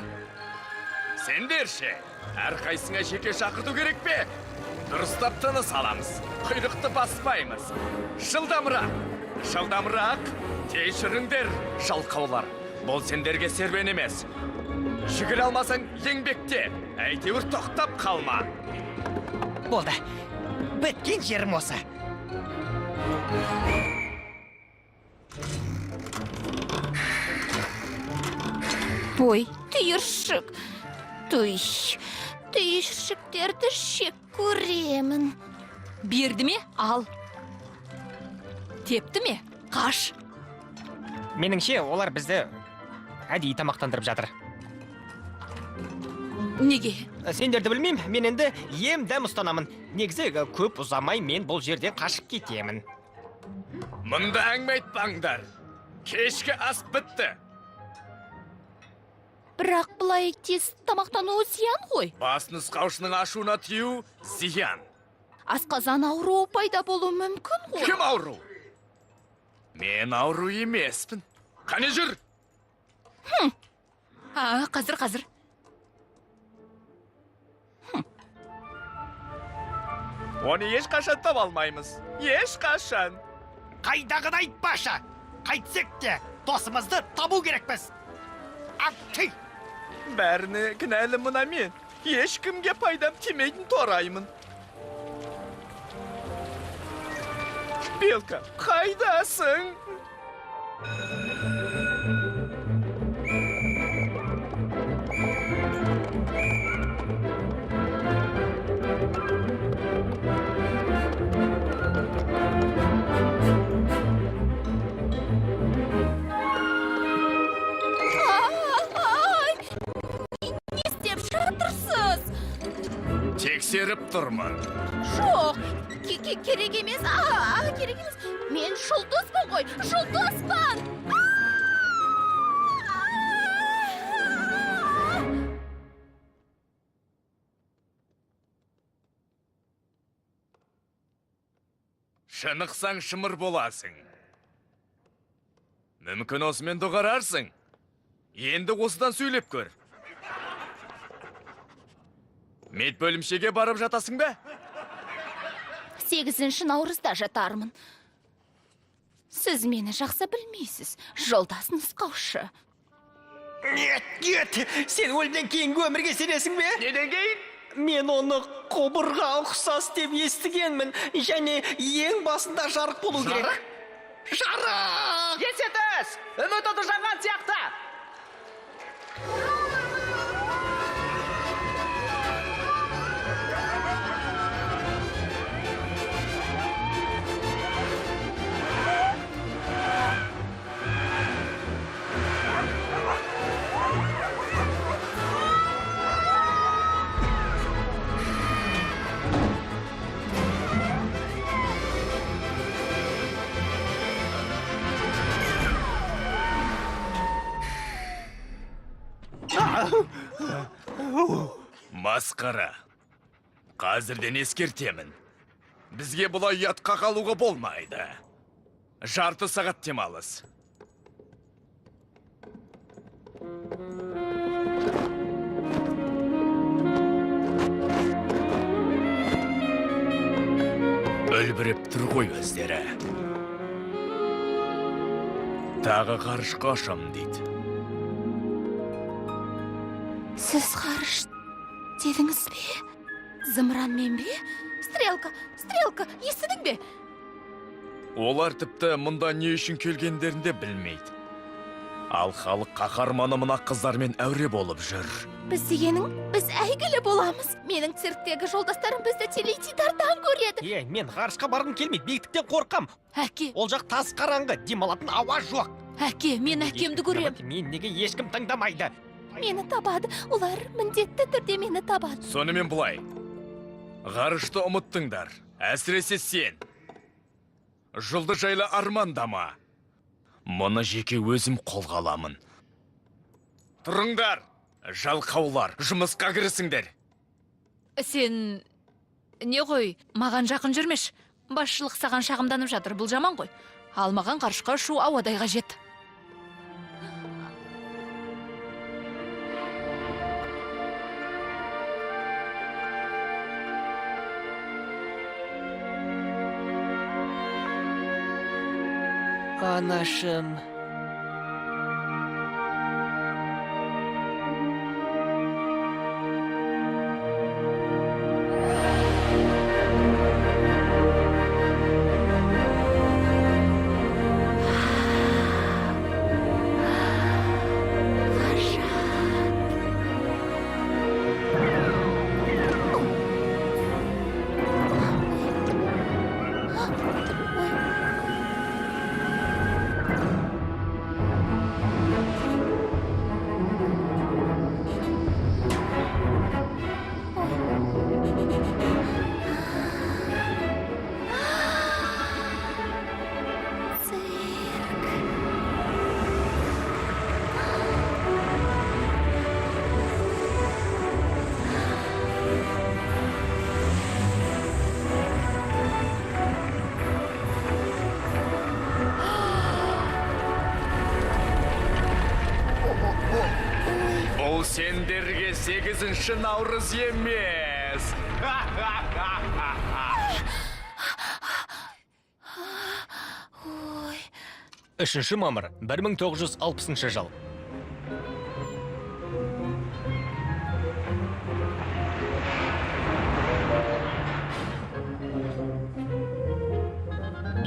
[SPEAKER 1] Сендерше, әрқайсыңа жеке шақырту керек пе? Дұрыстап тыныс аламыз. Құйрықты баспаймыз. Жылдамырақ. Тез жүріңдер, жалқаулар. Бұл сендерге серуен емес. Жүгіре алмасаң еңбекте. Әйтеуір тоқтап қалма.
[SPEAKER 5] Болды. Біткен жерім осы.
[SPEAKER 6] Ой, түйіршік. Түйіршіктерді шек көремін.
[SPEAKER 2] Берді ме?
[SPEAKER 6] Ал,
[SPEAKER 2] Тепті ме? Қаш.
[SPEAKER 5] Меніңше, олар бізді әдейі тамақтандырып жатыр.
[SPEAKER 2] Неге?
[SPEAKER 5] Сендерді білмейм, мен енді ем-дәм ұстанамын. Негізі көп ұзамай мен бұл жерден қашып кетемін.
[SPEAKER 1] Мұнда әңгіме айтпаңдар. Кешкі ас бітті.
[SPEAKER 6] бірақ бұлай тез тамақтануы зиян ғой.
[SPEAKER 1] Бас нұсқаушының ашуына тию зиян.
[SPEAKER 6] Асқазан ауруы пайда болуы мүмкін ғой.
[SPEAKER 1] Кім ауру? Мен ауру емеспін. Қане жүр?
[SPEAKER 2] Қазір.
[SPEAKER 1] Оны ешқашан таба алмаймыз. Ешқашан.
[SPEAKER 5] Қайдағыны айтпашы. Қайтсек те досымызды табу керекпіз. Ақтый!
[SPEAKER 1] Бәріне кінәлі мына мен. Ешкімге пайдам тимейтін тораймын. Белка, қайдасың?
[SPEAKER 6] Ай! Не істеп жатырсыз?
[SPEAKER 1] Тексеріп тұрмын.
[SPEAKER 6] Жоқ, керек емес. Керек емес. Мен жұлдызбын ғой, жұлдызбын.
[SPEAKER 1] Шынықсаң шымыр боласың. Мүмкін осымен доғарарсың. Енді осыдан сөйлеп көр. Мед бөлімшеге барып жатасың бе?
[SPEAKER 6] 8 наурызда жатармын. Сіз мені жақсы білмейсіз. Жолдас нұсқаушы.
[SPEAKER 5] Нет, сен өлімнен кейінгі өмірге сенесің бе?
[SPEAKER 1] Неден кейін?
[SPEAKER 5] Мен оны қобырға ұқсас деп естігенмін. Және ең басында жарық болу керек. Жарық!
[SPEAKER 1] Есетіс! Үміт оты жанған сияқты! Масқара. Қазірден ескертемін. Бізге бұлай ұятқа қалуға болмайды. Жарты сағат демалыс. Өлбіріп тұр ғой өздері. Тағы ғарышқа ұшам дейді.
[SPEAKER 6] Сіз ғарыш дедіңіз бе? Зымыранмен бе? Стрелка, естідің бе?
[SPEAKER 1] Олар тіпті мұнда не үшін келгендерін де білмейді. Ал халық қаһарманы мына қыздармен әуре болып жүр.
[SPEAKER 6] Біз дегенің, біз әйгілі боламыз. Менің цирктегі жолдастарым бізді теледидардан көреді.
[SPEAKER 5] Мен ғарышқа барғым келмейді, биіктіктен қорқам.
[SPEAKER 2] Әке,
[SPEAKER 5] Ол жақ тас қараңғы, демалатын ауа жоқ.
[SPEAKER 2] әке, мен әкемді көрем.
[SPEAKER 5] Мен неге ешкім тыңдамайды?
[SPEAKER 6] Мені табады, олар міндетті түрде мені табады.
[SPEAKER 1] Сонымен бұлай. Ғарышты ұмыттыңдар, әсіресе сен. Жұлды жайлы армандама. Мұны жеке өзім қолға аламын. Тұрыңдар, жалқаулар, жұмысқа кірісіңдер.
[SPEAKER 2] Сен... Не ғой, маған жақын жүрмеш. Басшылық саған шағымданып жатыр, бұл жаман ғой. Ал маған ғарышқа ұшу ауадай қажет.
[SPEAKER 5] Анашым.
[SPEAKER 1] Бұл сендерге 8 наурыз емес. емес.
[SPEAKER 6] Ой,
[SPEAKER 5] 3 мамыр 1960 жыл.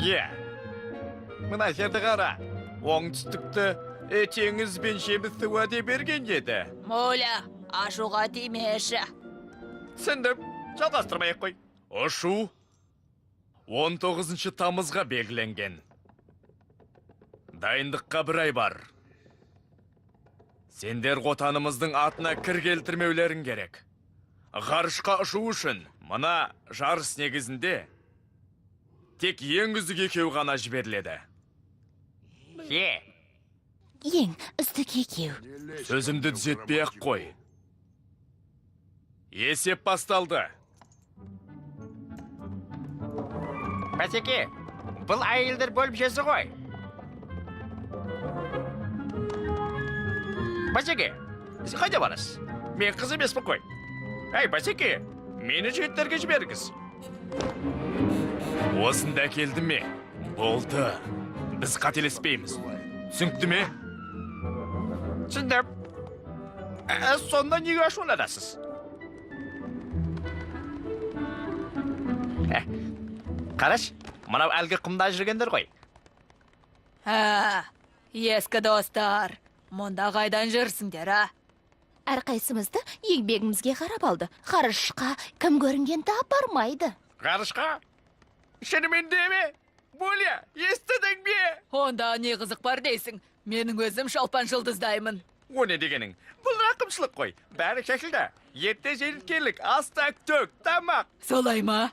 [SPEAKER 1] Е, мына жерді қара. Оңтүстікті теңіз бен жемісті уәде берген еді.
[SPEAKER 2] Моля, ашуға тимеші.
[SPEAKER 1] Түсіндім, жалғастырмайық қой. Ұшу 19 тамызға белгіленген. Дайындыққа 1 ай бар. Сендер отанымыздың атына кір келтірмеулерің керек. Ғарышқа ұшу үшін мына жарыс негізінде тек ең үздік екеу ғана жіберіледі.
[SPEAKER 6] ең үздік екеу.
[SPEAKER 1] Сөзімді түзетпей-ақ қой. Есеп басталды.
[SPEAKER 5] Бәсеке, бұл әйелдер бөлімшесі ғой.
[SPEAKER 1] Бәсеке, сіз қайда барасыз? Мен қыз емеспін қой. Әй, Бәсеке, мені жігіттерге жіберіңіз. Осында келді ме? Болды. Біз қателеспейміз. Түсінікті ме? Түсіндім. Сонда неге ашуланасыз? Қараш, мынау әлгі құмда жүргендер ғой.
[SPEAKER 2] Ескі достар, мұнда қайдан жүрсіңдер, а?
[SPEAKER 6] Әрқайсымызды еңбегімізге қарап алды. Ғарышқа кім көрінгенді апармайды.
[SPEAKER 1] Ғарышқа? Шынымен де ме? Боля, естідің бе?
[SPEAKER 2] Онда не қызық бар дейсің? Менің өзім шалпан жұлдыздаймын.
[SPEAKER 1] О не дегенің? Бұл рақымшылық қой. Бәрі шешілді. Ерте желіткерлік, астак төк, тамақ.
[SPEAKER 2] Солай ма?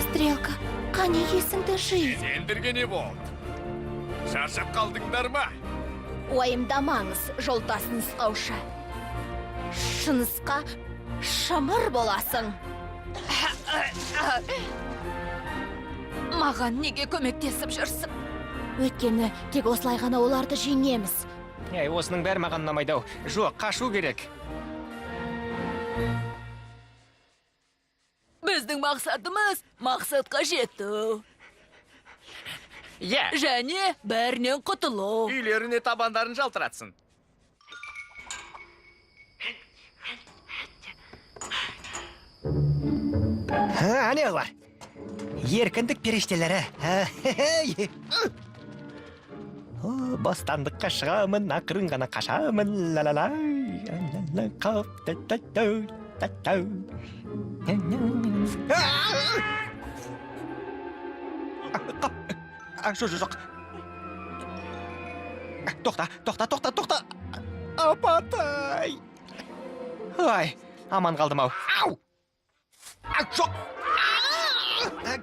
[SPEAKER 6] Стрелка, қане есіңді жи.
[SPEAKER 1] Сендерге не болды? Шаршап қалдыңдар ма?
[SPEAKER 6] Уайымдамаңыз, жолдас нұсқаушы. Шынысқа шымыр боласың.
[SPEAKER 2] Маған неге көмектесіп жүрсің?
[SPEAKER 6] Өйткені тек осылай ғана оларды жеңеміз.
[SPEAKER 5] Әй, осының бәрі маған ұнамайды-ау. Жоқ, қашу керек.
[SPEAKER 2] Біздің мақсатымыз мақсатқа жету.
[SPEAKER 1] Е,
[SPEAKER 2] Және бәрінен құтылу.
[SPEAKER 1] үйлеріне табандарын жалтыратсын.
[SPEAKER 5] Әне олар. Еркіндік періштелері. Бостандыққа шығамын, ақырын ғана қашамын. Жоқ. Тоқта. Апатай. Ай, аман қалдым ау. Ау! Жоқ.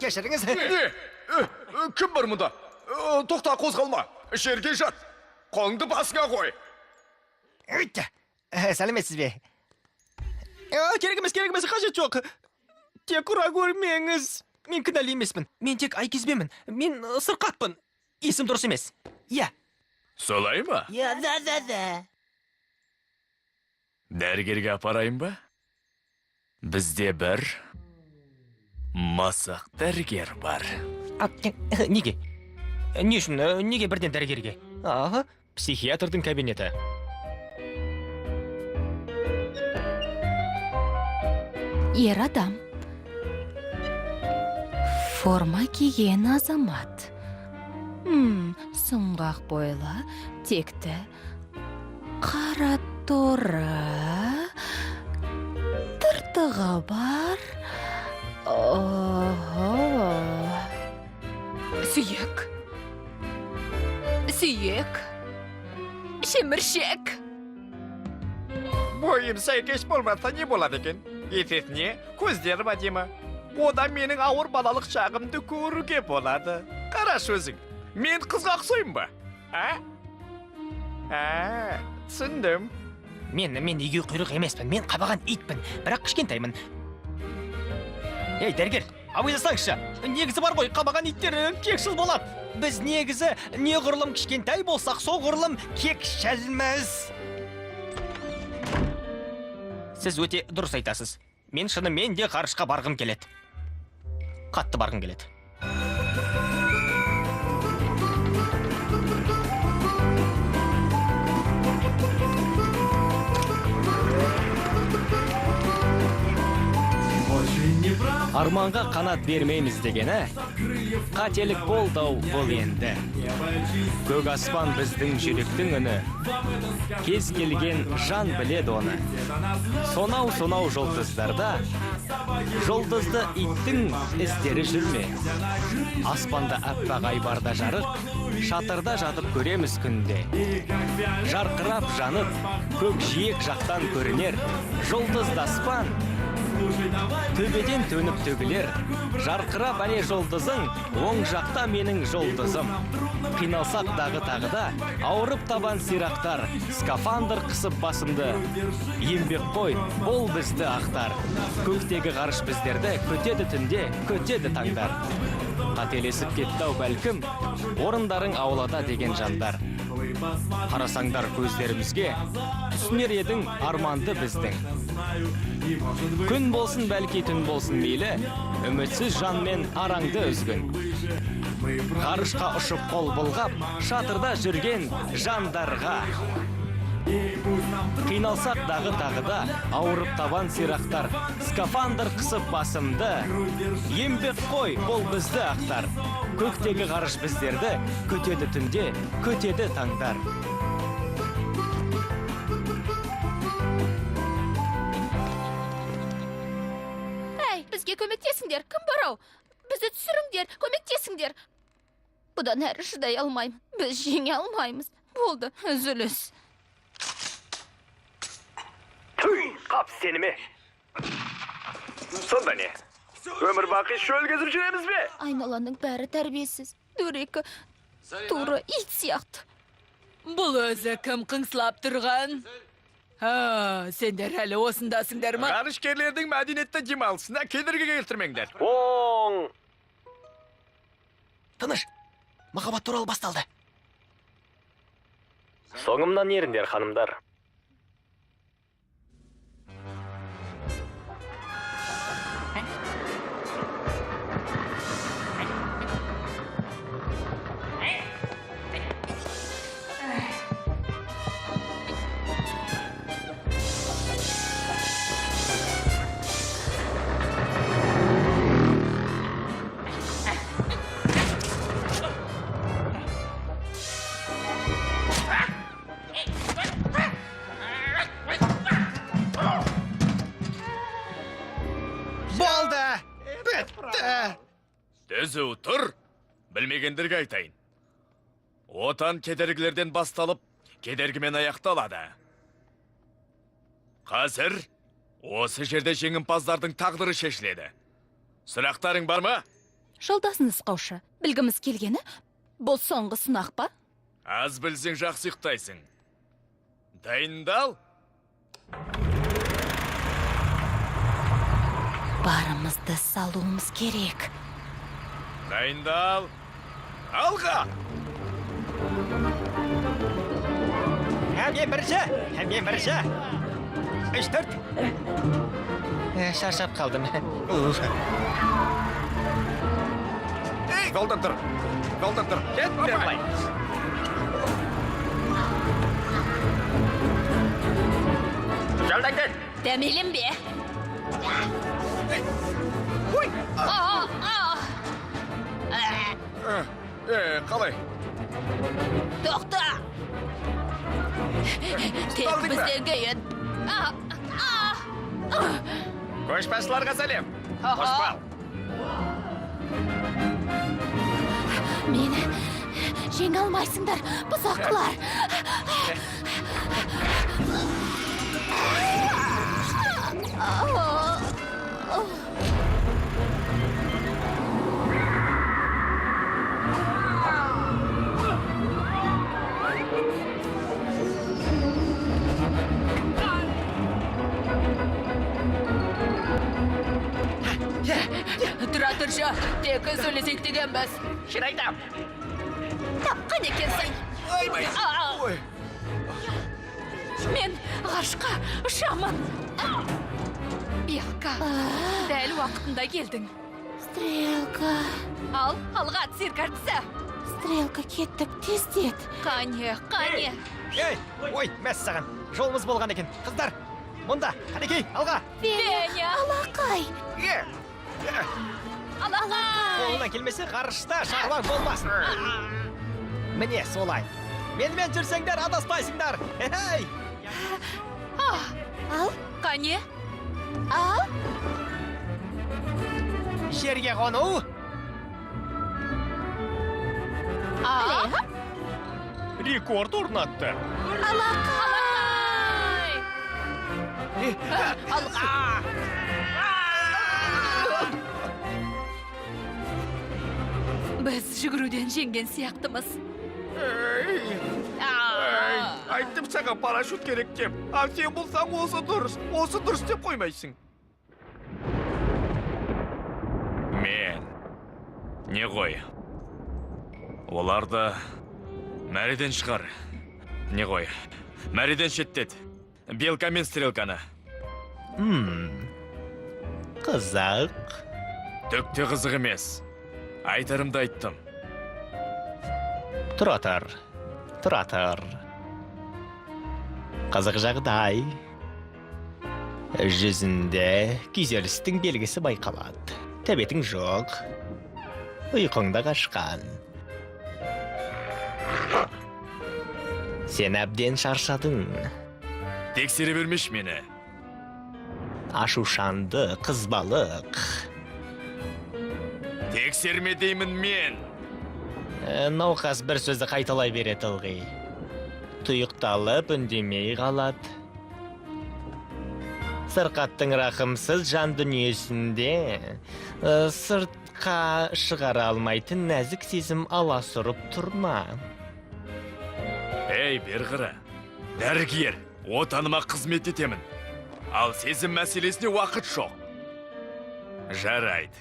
[SPEAKER 5] Кешіріңіз.
[SPEAKER 1] Кім бар мұнда? Тоқта, қозғалма. Жерге жат. Қолыңды басыңа қой.
[SPEAKER 5] Сәлеметсіз бе? Керек емес, қажет жоқ. Тек ұра көрмеңіз. Мен кінәлі емеспін. Мен тек айкезбемін. Мен сырқатпын. Есім дұрыс емес. Иә.
[SPEAKER 1] Солай ма?
[SPEAKER 5] Да.
[SPEAKER 1] Дәрігерге апарайын ба? Бізде бір масақ дәрігер бар.
[SPEAKER 5] Неге? Не үшін? Неге бірден дәрігерге? Психиатрдың кабинеті.
[SPEAKER 6] Ер адам. Форма киген азамат. Сұңғақ бойлы, текті, қара торы, тыртығы бар.
[SPEAKER 2] Сүйек. шеміршек.
[SPEAKER 1] Бойым сәйкес болмаса не болады екен? Есесіне, көздерім әдемі. Одан менің ауыр балалық шағымды көруге болады. Қараш өзің, мен қызға ұқсаймын ба? Түсіндім.
[SPEAKER 5] Мен егеу құйрық емеспін, мен қабаған итпін, бірақ кішкентаймын. Ей, дәрігер, абайласаңызшы, негізі бар ғой, қабаған иттер кекшіл болады. Біз негізі неғұрлым кішкентай болсақ, соғұрлым кекшілміз. Сіз өте дұрыс айтасыз. Мен шынымен де ғарышқа барғым келеді. Қатты барғым келеді.
[SPEAKER 8] Очень неправ.
[SPEAKER 5] Арманға қанат бермейміз дегені қателік болды-ау бұл енді. Көк аспан біздің жүректің үні, кез келген жан біледі оны. Сонау жұлдыздарда жұлдызды иттің іздері жүрме. Аспанда аппақ ай барда жарық, шатырда жатып көреміз күнде. Жарқырап жанып, көк жиек жақтан көрінер, жұлдызды аспан төбеден төніп төгілер. Жарқырап әне жұлдызың, оң жақта менің жұлдызым. Қиналсақ дағы тағыда, ауырып табан сирақтар, скафандр қысып басымды. Еңбек қой, ол бізді ақтар. Көктегі ғарыш біздерді көтеді түнде, көтеді таңдар. Қателесіп кетті-ау бәлкім, орындарың аулада деген жандар. Қарасаңдар көздерімізге, түсінер едің арманды біздің. Күн болсын бәлки түн болсын мейлі, үмітсіз жанмен араңды үзгін. Ғарышқа ұшып қол бұлғап, шатырда жүрген жандарға. Қиналсақ дағы тағыда, ауырып табан сирақтар, скафандр қысып басымды. Еңбек қой, ол бізді ақтар. Көктегі ғарыш біздерді көтеді түнде, көтеді таңдар.
[SPEAKER 6] Бізге көмектесіңдер, кім барау? Бізді түсіріңдер, көмектесіңдер. Бұдан әрі шыдай алмаймын. Біз жеңе алмаймыз. Болды, үзіліс.
[SPEAKER 1] Түй, қап сені ме? Сонда не? Өмір бақи шөл кезіп жүреміз бе?
[SPEAKER 6] Айналаның бәрі тәрбиесіз. Дөрекі, тура ит сияқты.
[SPEAKER 2] Бұл өзі кім қыңсылап тұрған? Сендер әлі осындасыңдар ма?
[SPEAKER 1] Ғарышкерлердің мәдениетті демалысына кедергі келтірмеңдер.
[SPEAKER 5] Оң! Тыныш, махаббат туралы басталды. Соңымнан еріңдер, ханымдар.
[SPEAKER 1] Түзу тұр, білмегендерге айтайын. Отан кедергілерден басталып, кедергімен аяқталады. Қазір осы жерде жеңімпаздардың тағдыры шешіледі. Сұрақтарың бар ма?
[SPEAKER 6] Жолдасыңыз қаушы, білгіміз келгені, бұл соңғы сынақ па?
[SPEAKER 1] Аз білсең жақсы ұйықтайсың. Дайындал.
[SPEAKER 6] Барымызды салуымыз керек.
[SPEAKER 1] Дайындал. Алға!
[SPEAKER 5] Әмген бірінші. 3-4. Шаршап қалдым.
[SPEAKER 1] Ей, жолдан тұр. Кет, берлай. Жолдан кет.
[SPEAKER 6] Дәмелім бе?
[SPEAKER 1] Ой! Қалай?
[SPEAKER 6] Тоқта! Тек бізден кейін.
[SPEAKER 1] Көшбасшыларға сәлем. Қошпал.
[SPEAKER 6] Мені жеңе алмайсыңдар, бұзақылар.
[SPEAKER 2] Иә, тек сөйлесек дегенбіз.
[SPEAKER 1] Шын айтам.
[SPEAKER 2] Тапқан екенсің.
[SPEAKER 1] Ойбай. Ой.
[SPEAKER 2] Мен ғарышқа ұшамын. Белка, дәл уақытында келдің.
[SPEAKER 6] Стрелка.
[SPEAKER 2] Ал, алға цирк әртісі.
[SPEAKER 6] Стрелка, кеттік, тездет.
[SPEAKER 2] Қане.
[SPEAKER 5] Ей, ой, мәс саған. Жолымыз болған екен. Қыздар, мұнда, қанекей, алға.
[SPEAKER 2] Веня.
[SPEAKER 6] Алақай.
[SPEAKER 2] Алақай.
[SPEAKER 5] Қолынан келмесе ғарышта шаруаң болмасын. Міне, солай. Менімен жүрсеңдер, адаспайсыңдар. Ей!
[SPEAKER 6] Ал,
[SPEAKER 2] Қане.
[SPEAKER 6] ал.
[SPEAKER 5] Жерге қону. Рекорд орнатты.
[SPEAKER 2] Алақай. Алға. Біз жүгіруден жеңген сияқтымыз.
[SPEAKER 1] Айттым саған парашют керек деп. А сен болсаң осы дұрыс деп қоймайсың. Мен. Не ғой? Оларды мәреден шығар. Не ғой? Мәреден шеттет. Белка мен стрелканы.
[SPEAKER 7] Қызық.
[SPEAKER 1] Төкте қызық емес. Айтарымды айттым.
[SPEAKER 7] Тұратыр. Қызық жағдай. Жүзінде күйзелістің белгісі байқалады. Тәбетің жоқ. Ұйқыңда қашқан. Сен әбден шаршадың.
[SPEAKER 1] Тексере бермеш мені.
[SPEAKER 7] Ашушанды қызбалық.
[SPEAKER 1] Тексерме деймін мен.
[SPEAKER 7] Науқас бір сөзді қайталай береді ылғи. Тұйықталып үндемей қалады. Сырқаттың рахымсыз жан дүниесінде сыртқа шығара алмайтын нәзік сезім аласұрып тұрма.
[SPEAKER 1] Ей, берғыры. Дәрігер, отаныма қызмет етемін. Ал сезім мәселесіне уақыт жоқ. Жарайды.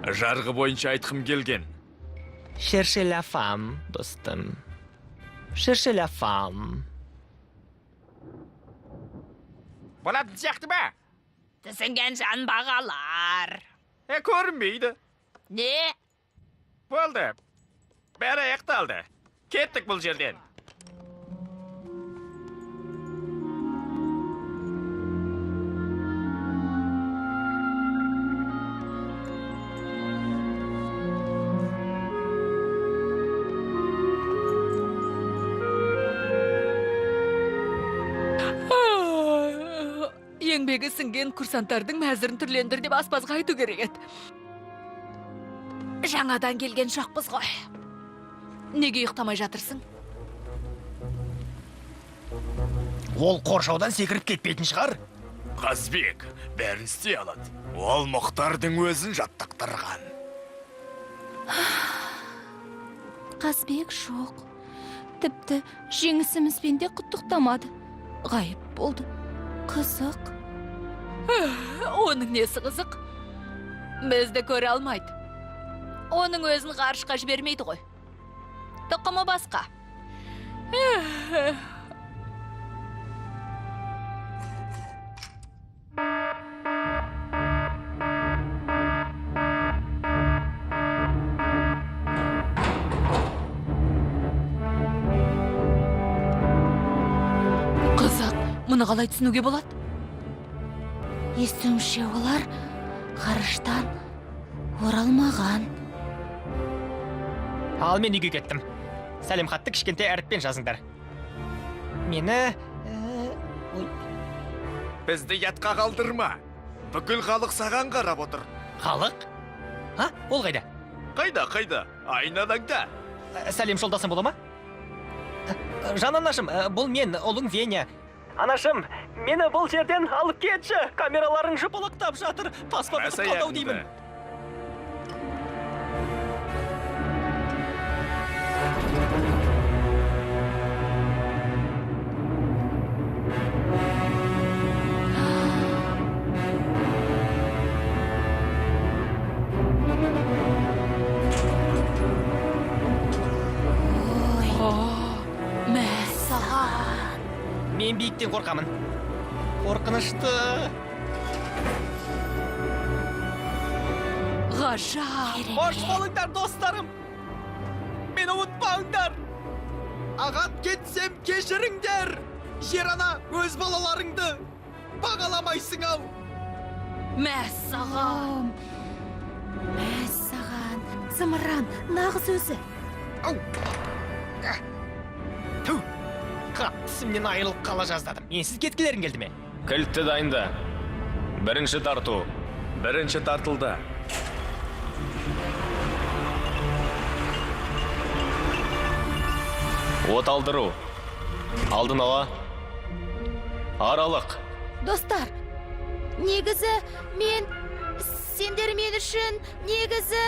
[SPEAKER 1] Жарғы бойынша айтқым келген.
[SPEAKER 7] Cherchez la femme, достым. Cherchez la femme.
[SPEAKER 1] Болатын сияқты ба?
[SPEAKER 2] Түсінген жан бағалар.
[SPEAKER 1] Көрінбейді.
[SPEAKER 2] Не?
[SPEAKER 1] Болды. Бәрі аяқталды. Кеттік бұл жерден.
[SPEAKER 2] Еңбегі сіңген курсанттардың мәзірін түрлендір деп аспазға айту керек еді. Жаңадан келген жоқпыз ғой. Неге ұйықтамай жатырсың?
[SPEAKER 5] Ол қоршаудан секіріп кетпейтін шығар.
[SPEAKER 1] Қазбек, бәрін істей алады. Ол Мұхтардың өзін жаттықтырған.
[SPEAKER 6] Қазбек жоқ. Тіпті жеңісімізбен де құттықтамады. Ғайып болды. Қызық.
[SPEAKER 2] Оның несі қызық? Бізді көре алмайды. Оның өзін ғарышқа жібермейді ғой. Тұқымы басқа. Қызық, мұны қалай түсінуге болады?
[SPEAKER 6] Естуімше олар ғарыштан оралмаған.
[SPEAKER 5] Ал мен үйге кеттім. Сәлем хатты кішкентай әріппен жазыңдар. Мені...
[SPEAKER 1] Бізді ятқа қалдырма. Бүкіл халық саған қарап отыр.
[SPEAKER 5] Халық? Ха? Ол қайда?
[SPEAKER 1] Қайда? Айнадаңда.
[SPEAKER 5] Сәлем жолдасым бола ма? Жан анашым, бұл мен, ұлың Веня. Анашым, мені бұл жерден алып кетші. Камераларың жыпылықтап жатыр. Паспорт ұтып қалдау деймін. Мен биіктен қорқамын. Қорқынышты.
[SPEAKER 2] Ғажап.
[SPEAKER 5] Қош болыңдар, достарым. Мені ұмытпаңдар. Ағат кетсем кешіріңдер. Жер ана өз балаларыңды бағаламайсың ау.
[SPEAKER 2] Мәссаған.
[SPEAKER 6] Мәссаған, зымыран, нағыз өзі.
[SPEAKER 5] Ау. Ту. Қатысымнен айырылып қала жаздадым. Енсіз кеткілерің келді ме?
[SPEAKER 1] Кілтті дайында. Бірінші тарту. Бірінші тартылды. От алдыру. Алдын ала. Аралық.
[SPEAKER 6] Достар, негізі сендер мен үшін негізі...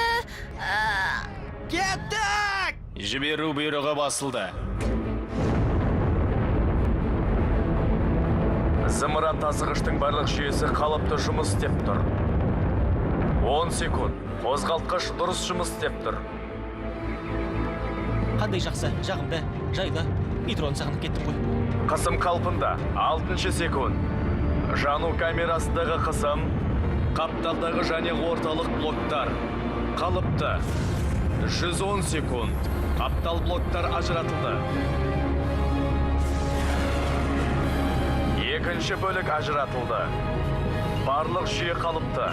[SPEAKER 5] Кеттік!
[SPEAKER 1] Жіберу бұйрығы басылды. Зымыран тасығыштың барлық жүйесі қалыпты жұмыс істеп тұр. 10 секунд. Қозғалтқыш дұрыс жұмыс істеп тұр.
[SPEAKER 5] Қандай жақсы, жағымды, жайлы. Итрон сағынып кеттік қой.
[SPEAKER 1] Қысым қалпында. 6 секунд. Жану камерасындағы қысым. Қапталдағы және орталық блоктар. Қалыпты. 110 секунд. Қаптал блоктар ажыратылды. Екінші бөлік ажыратылды. Барлық жүйе қалыпты.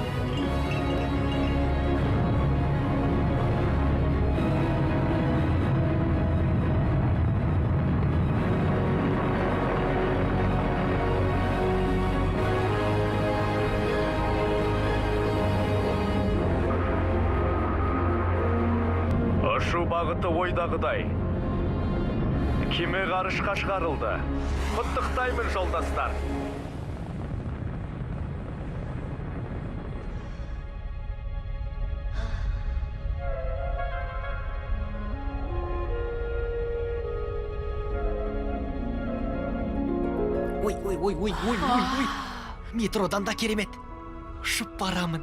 [SPEAKER 1] Ұшу бағыты ойдағыдай. Кеме ғарышқа шығарылды. Құттықтаймын, жолдастар.
[SPEAKER 5] Ой. Метродан да керемет. Ұшып барамын.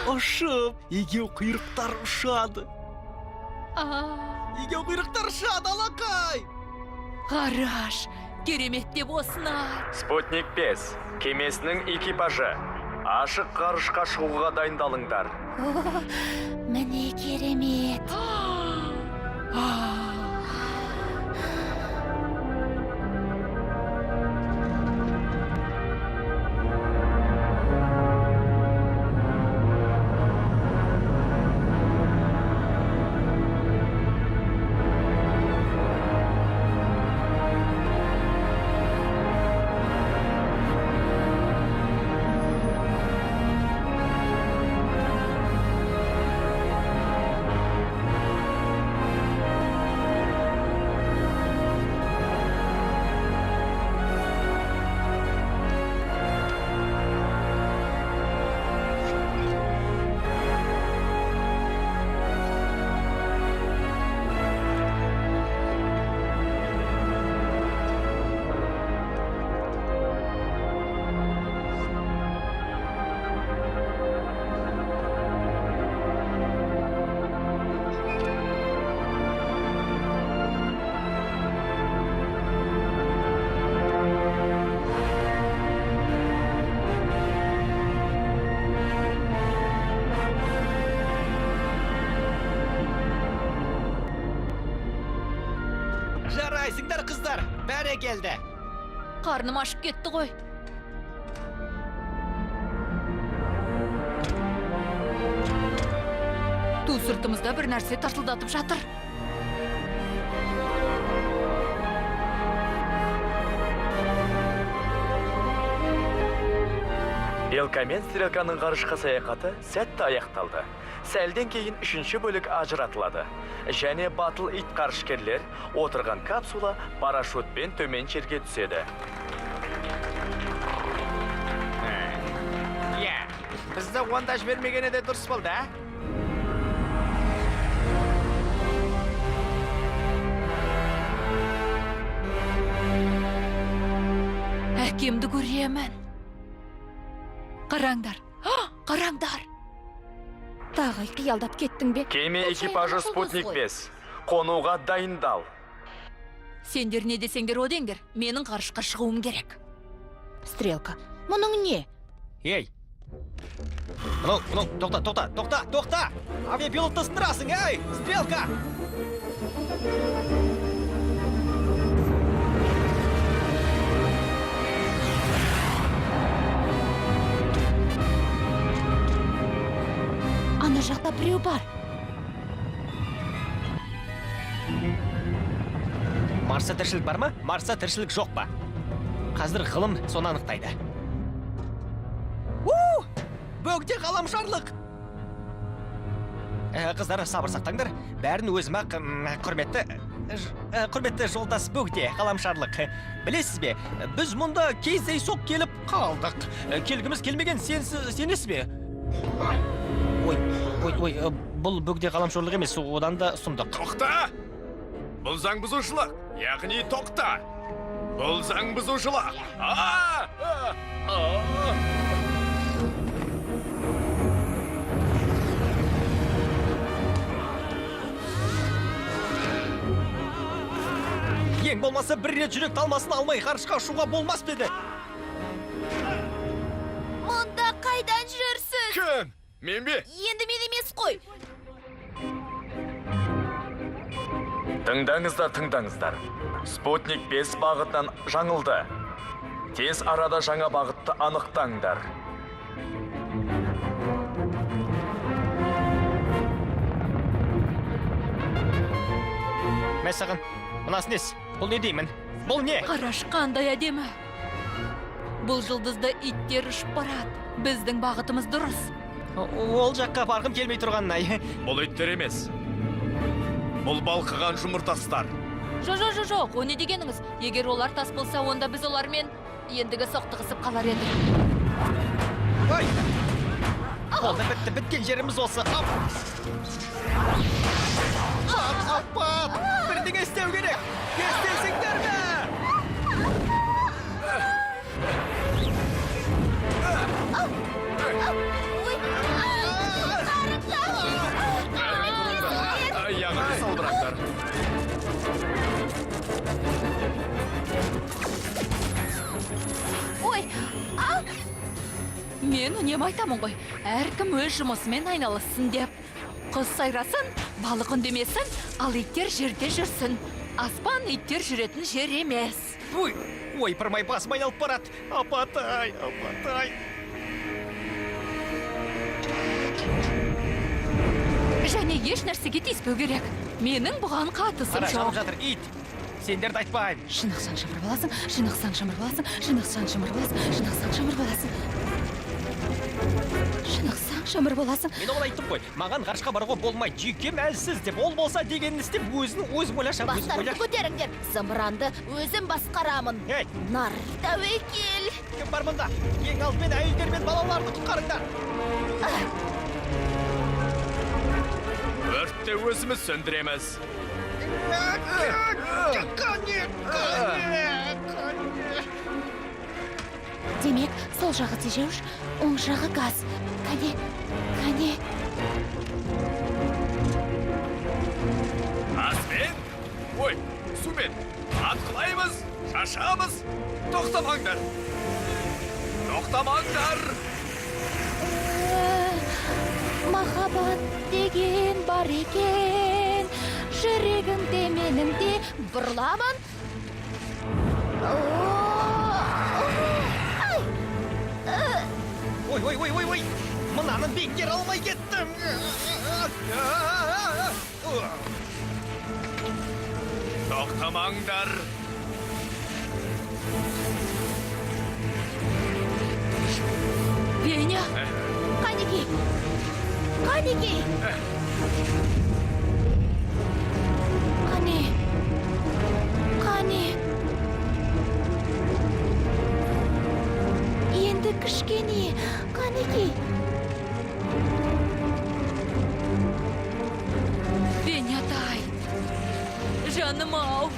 [SPEAKER 5] Ұшып, егеу құйрықтар ұшады. Егеу құйрықтар ұшады, алақай.
[SPEAKER 2] Қараш, керемет деп осынай.
[SPEAKER 1] Спутник 5 кемесінің экипажы. Ашық ғарышқа шығуға дайындалыңдар.
[SPEAKER 6] Міне керемет.
[SPEAKER 5] Жарайсыңдар, қыздар. Бәрі келді.
[SPEAKER 2] Қарным ашып кетті ғой. Ту сыртымызда бір нәрсе тартылдатып жатыр.
[SPEAKER 1] Белка мен Стрелканың ғарышқа саяхаты сәтті аяқталды. Сәлден кейін 3-ші бөлік ажыратылады. Және батыл ит ғарышкерлер отырған капсула парашютпен төмен жерге түседі.
[SPEAKER 5] Бізді онда жібермегені де дұрыс болды, а?
[SPEAKER 2] Әкемді көремін. Қараңдар. Қараңдар.
[SPEAKER 6] Тағы қиялдап кеттің бе?
[SPEAKER 1] Кеме экипажы Спутник 5. Қонуға дайындал.
[SPEAKER 2] Сендер не десеңдер о деңдер, менің ғарышқа шығуым керек.
[SPEAKER 6] Стрелка, мұның не?
[SPEAKER 5] Ей! Тоқта! Авиапилотты сындырасың, ей! Стрелка!
[SPEAKER 6] Ана жақта біреу бар.
[SPEAKER 5] Марста тіршілік бар ма? Марста тіршілік жоқ па? Қазір ғылым соны анықтайды. Бөгде ғаламшарлық! Қыздар, сабыр сақтаңдар. Бәрін өзіме құрметті жолдас бөгде ғаламшарлық. Білесіз бе, біз мұнда кездейсоқ келіп қалдық. Келгіміз келмеген сенесіз бе? Ой, бұл бөгде ғаламшарлық емес, одан да сұмдық.
[SPEAKER 1] Тоқта! Бұл заң бұзушылық, яғни тоқта! Бұл заң бұзушылық!
[SPEAKER 5] Ең болмаса бір рет жүрек талмасын алмай ғарышқа ұшуға болмас па еді?
[SPEAKER 6] Мұнда қайдан жүрсіз?
[SPEAKER 1] Кім? Мен бе?
[SPEAKER 6] Енді мен емес қой.
[SPEAKER 1] Тыңдаңыздар. Спутник 5 бағытынан жаңылды. Тез арада жаңа бағытты анықтаңдар.
[SPEAKER 5] Мәсіғын, мұнасы нес? Бұл не деймін? Бұл не?
[SPEAKER 2] Қараш қандай әдемі. Бұл жұлдызда иттер ұшып барады. Біздің бағытымыз дұрыс.
[SPEAKER 5] Ол жаққа барғым келмей тұрғанын-ай.
[SPEAKER 1] Бұл иттер емес. Бұл балқыған жұмыртастар.
[SPEAKER 2] Жоқ, о не дегеніңіз? Егер олар тас болса, онда біз олармен ендігі соқтығысып қалар едік.
[SPEAKER 5] Ой! Болды, біткен жеріміз осы. Апат! Бірдеңе істеу керек! Естесіңдер ме?
[SPEAKER 1] Яғын салбырақтар.
[SPEAKER 6] Ой,
[SPEAKER 2] Мен үнемі айтамын ғой, әркім өз жұмысымен айналыссын деп. Құс сайрасын, балық үндемесін, ал иттер жерде жүрсін. Аспан иттер жүретін жер емес.
[SPEAKER 5] Ой, пырмай басым айналып барады. Апатай.
[SPEAKER 2] Және еш нәрсеге тиіспеу керек. Менің бұған қатысым
[SPEAKER 5] Ара, жанып
[SPEAKER 2] жоқ.
[SPEAKER 5] жатыр, ит. Сендерді айтпаймын.
[SPEAKER 6] жинақсаң шамыр баласың, жинақсаң шамыр баласың, жинақсаң шамыр баласың, жинақсаң шамыр баласың. Жинақсаң шамыр баласың.
[SPEAKER 5] Мен олай айттым ғой, маған ғарышқа баруға болмайды, жүйкем әлсіз деп, ол болса дегенін істеп, өзім ойлашам,
[SPEAKER 6] Бастарыңды көтеріңдер, зымыранды өзім басқарамын.
[SPEAKER 5] Ей,
[SPEAKER 6] Нар тәуекел.
[SPEAKER 5] кім бар мұнда? Ең алдымен әйелдер мен балаларды құтқарыңдар.
[SPEAKER 1] Өртті өзіміз сөндіреміз.
[SPEAKER 6] Демек, сол жағы тежеуіш, оң жағы газ. Кәне.
[SPEAKER 1] Аспен? Ой, сумен. Атқылаймыз, шашамыз. Тоқтамаңдар.
[SPEAKER 6] Махаббат деген бар екен, жүрегімде менің де бұрламын.
[SPEAKER 5] Ой, мынанын бекер алмай кеттім.
[SPEAKER 1] Тоқтамаңдар.
[SPEAKER 2] Веня,
[SPEAKER 6] Қанеки. Қане. Енді кішкене, Қанеки.
[SPEAKER 2] Венятай. Жаным-ау.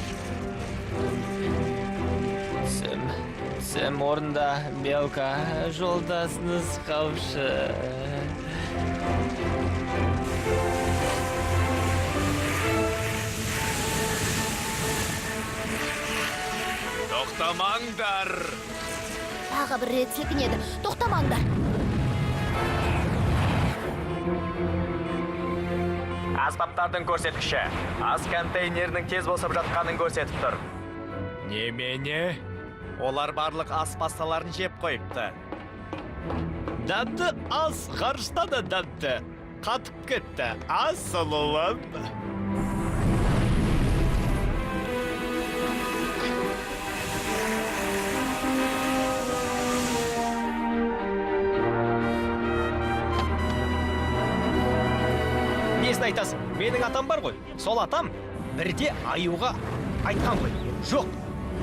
[SPEAKER 5] Сім орында, Белка, жолдасыңыз қаушы.
[SPEAKER 1] Тоқтамаңдар!
[SPEAKER 6] Тағы бір рет сілкінеді. Тоқтамаңдар.
[SPEAKER 1] Аспаптардың көрсеткіші. Ас контейнерінің тез босып жатқанын көрсетіп тұр.
[SPEAKER 7] Немене?
[SPEAKER 1] Олар барлық ас пасталарын жеп қойыпты.
[SPEAKER 7] Дәмді ас ғарышта да дәмді. Қатып кетті. Ас сұлуым.
[SPEAKER 5] Несін айтасың? Менің атам бар ғой. Сол атам бірде аюға айтқан ғой. Жоқ.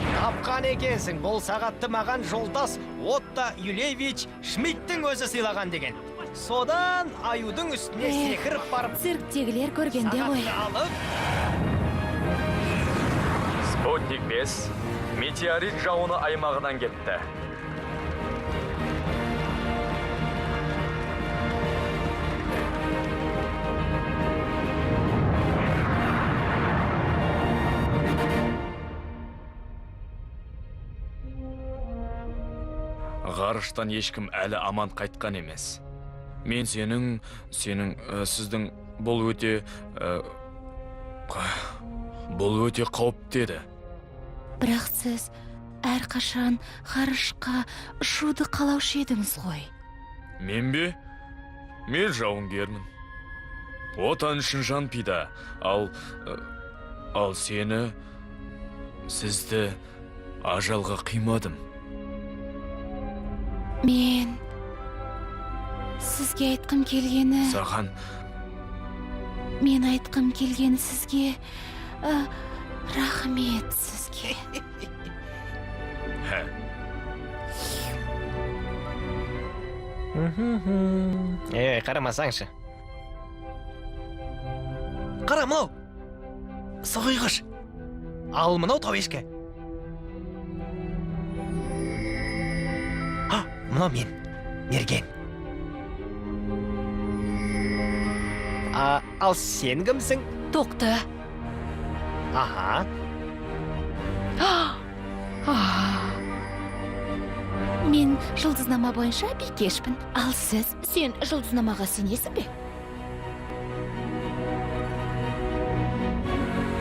[SPEAKER 5] Тапқан екенсің, бұл сағатты маған жолдас Отто Юлевич Шмидттің өзі сыйлаған деген. Содан аюдың үстіне секіріп барып
[SPEAKER 3] Цирктегілер көргенде ғой.
[SPEAKER 5] сағатты алып,
[SPEAKER 1] Спутник 5 метеорит жауыны аймағынан кетті. Ғарыштан ешкім әлі аман қайтқан емес. Мен сіздің бұл өте қауіпті еді.
[SPEAKER 3] Бірақ сіз әрқашан ғарышқа ұшуды қалаушы едіңіз ғой.
[SPEAKER 1] Мен бе? Мен жауынгермін. Отан үшін жан пида. Ал сізді ажалға қимадым.
[SPEAKER 3] Мен сізге айтқым келгені...
[SPEAKER 1] Саған
[SPEAKER 3] Мен айтқым келгені сізге... Рахмет сізге.
[SPEAKER 5] Қарамасаңшы. Қара, мынау. Сағиғыш. Ал мынау тауешкі. Мынау мен, мерген. Ал сен кімсің?
[SPEAKER 3] Тоқты.
[SPEAKER 5] Аха.
[SPEAKER 3] Мен жұлдызнама бойынша бикешпін. Ал сіз?
[SPEAKER 6] Сен жұлдызнамаға сенесің бе?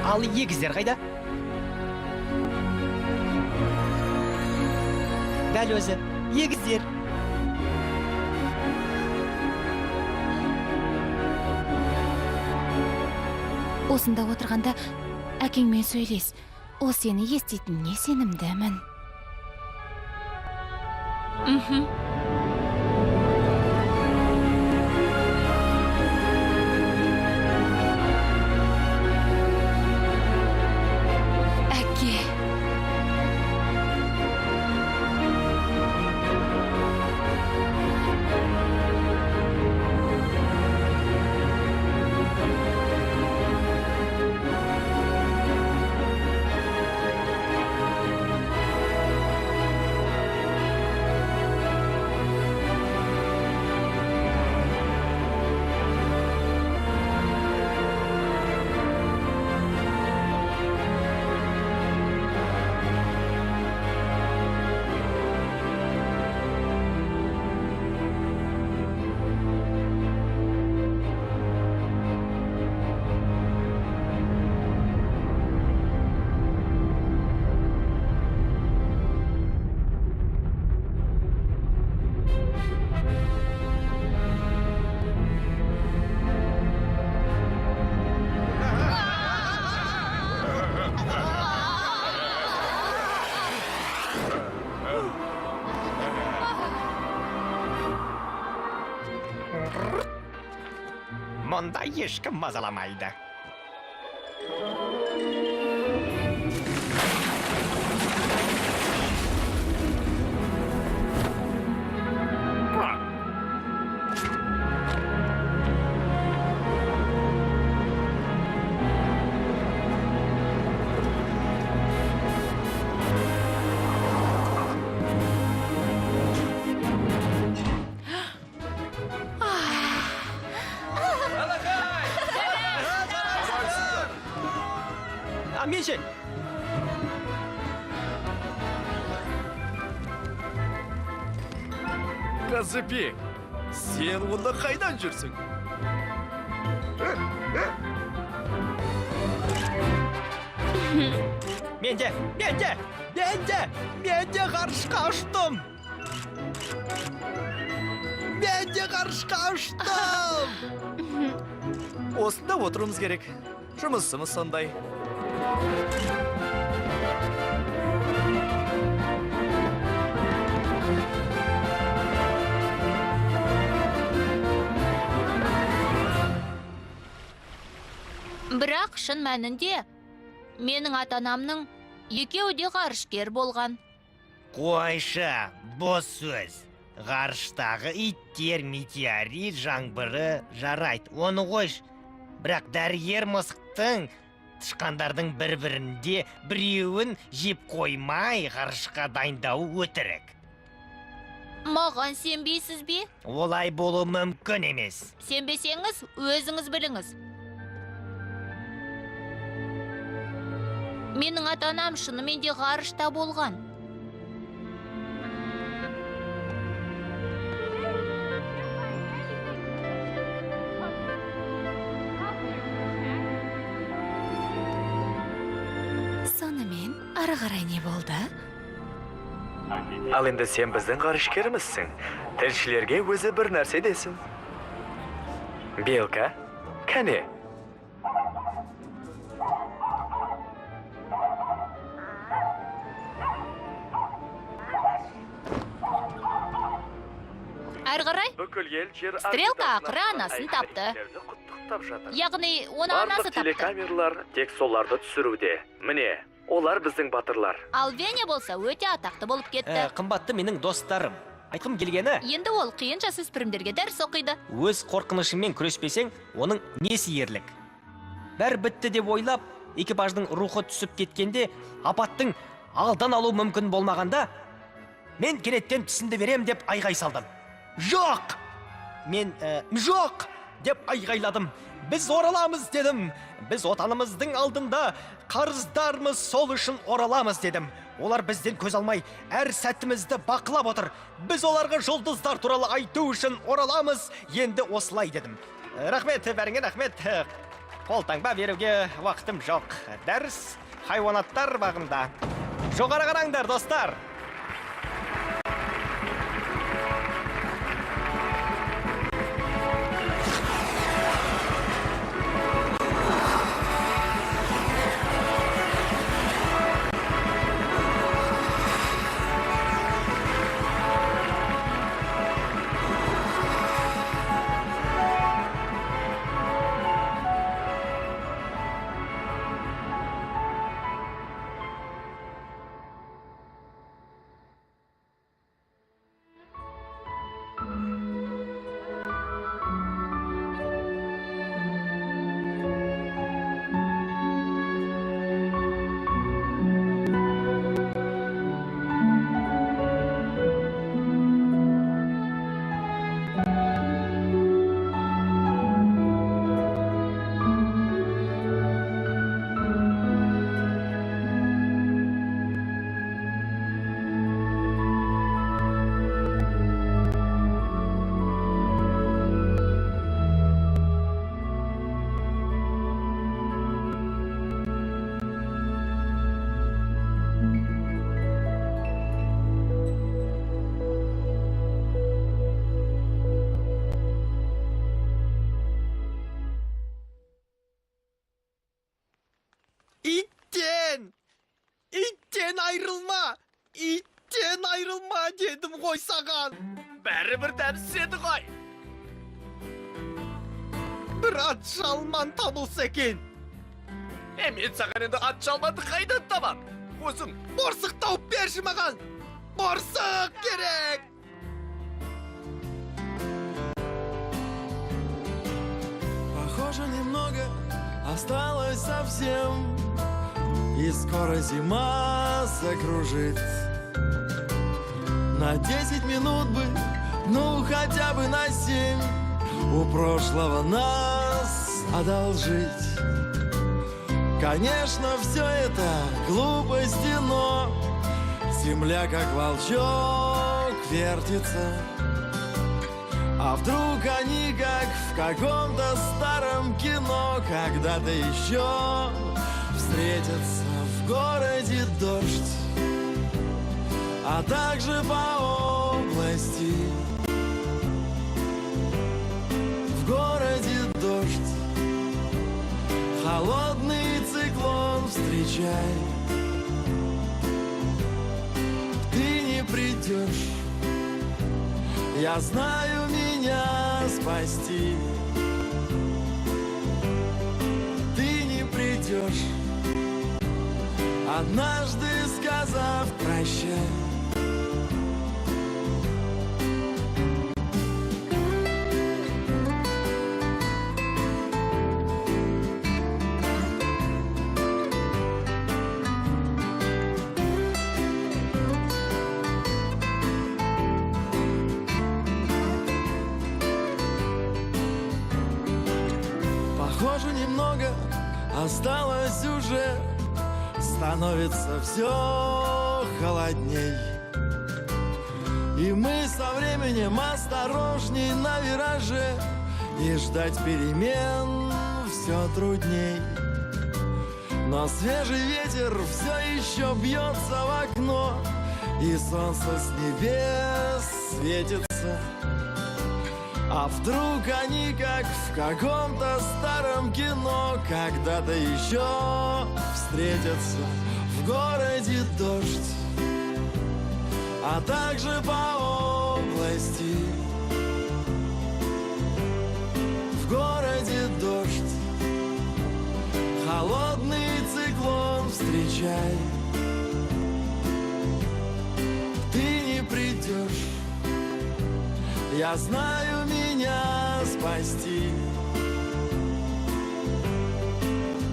[SPEAKER 5] Ал егіздер қайда? Дәл өзі, егіздер.
[SPEAKER 3] Осында отырғанда әкеңмен сөйлес. Ол сені еститініне сенімдімін. Әке.
[SPEAKER 5] Мұнда ешкім мазаламайды. Мен ше.
[SPEAKER 1] Разыбек, сен онда қайдан жүрсің?
[SPEAKER 5] Менде ғарышқа ұштым. Менде ғарышқа ұштым.
[SPEAKER 1] Осында отыруымыз керек. Жұмысымыз сондай.
[SPEAKER 6] Бірақ шын мәнінде менің ата-анамның екеуі де ғарышкер болған.
[SPEAKER 5] Қойшы, бос сөз. Ғарыштағы иттер, метеорит, жаңбыры жарайды, оны қойш. Бірақ дәрігер мысықтың тышқандардың бір-бірінде біреуін жеп қоймай ғарышқа дайындауы өтірік.
[SPEAKER 6] Маған сенбейсіз бе?
[SPEAKER 5] Олай болу мүмкін емес.
[SPEAKER 6] Сенбесеңіз, өзіңіз біліңіз. Менің ата-анам шынымен де ғарышта болған.
[SPEAKER 3] Сонымен, ары қарай не болды?
[SPEAKER 1] Ал енді сен біздің ғарышкерімізсің. Тілшілерге өзі бір нәрсе десін. Белка, кәне.
[SPEAKER 6] Әрі қарай,
[SPEAKER 1] Бүкіл ел жер
[SPEAKER 6] Стрелка ақыры анасын тапты. Яғни, оны анасы тапты.
[SPEAKER 1] Телекамерлар тек соларды түсіруде. Міне, олар біздің батырлар.
[SPEAKER 6] Ал Веня болса өте атақты болып кетті.
[SPEAKER 5] Қымбатты менің достарым. Айтқым келгені,
[SPEAKER 6] Енді ол қиын жасөспірімдерге дәріс оқиды.
[SPEAKER 5] өз қорқынышыңмен күреспесең, оның несі ерлік? Бәр бітті деп ойлап, экипаждың рухы түсіп кеткенде, апаттың алдан алу мүмкін болмағанда, мен кенеттен түсінді берем деп айғай салдым. Жоқ! Мен жоқ! деп айғайладым. Біз ораламыз дедім. Біз отанымыздың алдында қарыздармыз сол үшін ораламыз дедім. Олар бізден көз алмай, әр сәтімізді бақылап отыр. Біз оларға жұлдыздар туралы айту үшін ораламыз, енді осылай дедім. Рахмет, бәріңе рахмет. Қолтаңба беруге уақытым жоқ. Дәріс хайуанаттар бағында. Жоғары қараңдар, достар. Иттен айрылма! Иттен айрылма дедім ғой саған!
[SPEAKER 1] Бәрібір дәмседі ғой.
[SPEAKER 5] Бір ат жалман табылса екен.
[SPEAKER 1] Мен саған енді ат жалманды қайдан табам? Өзің.
[SPEAKER 5] Борсық тауып берші маған! Борсық керек!
[SPEAKER 8] Похоже, немного осталось совсем, и скоро зима закружит. На 10 минут бы, ну хотя бы на 7, у прошлого нас одолжить. Конечно, все это глупости, но земля как волчок вертится. А вдруг они, как в каком-то старом кино, когда-то еще встретятся в городе дождь, а также по области. В городе дождь, холодный циклон встречай. Ты не придешь, я знаю, меня спасти. Ты не придешь, однажды сказав прощай. Похоже, немного осталось уже, становится все холодней. И мы со временем осторожней на вираже, и ждать перемен все трудней. Но свежий ветер все еще бьется в окно, и солнце с небес светится. А вдруг они, как в каком-то старом кино, когда-то еще встретятся в городе дождь, а также по области. В городе дождь, холодный циклон встречай. Ты не придешь, я знаю, меня спасти.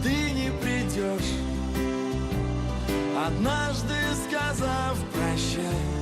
[SPEAKER 8] Ты не придешь, однажды сказав прощай.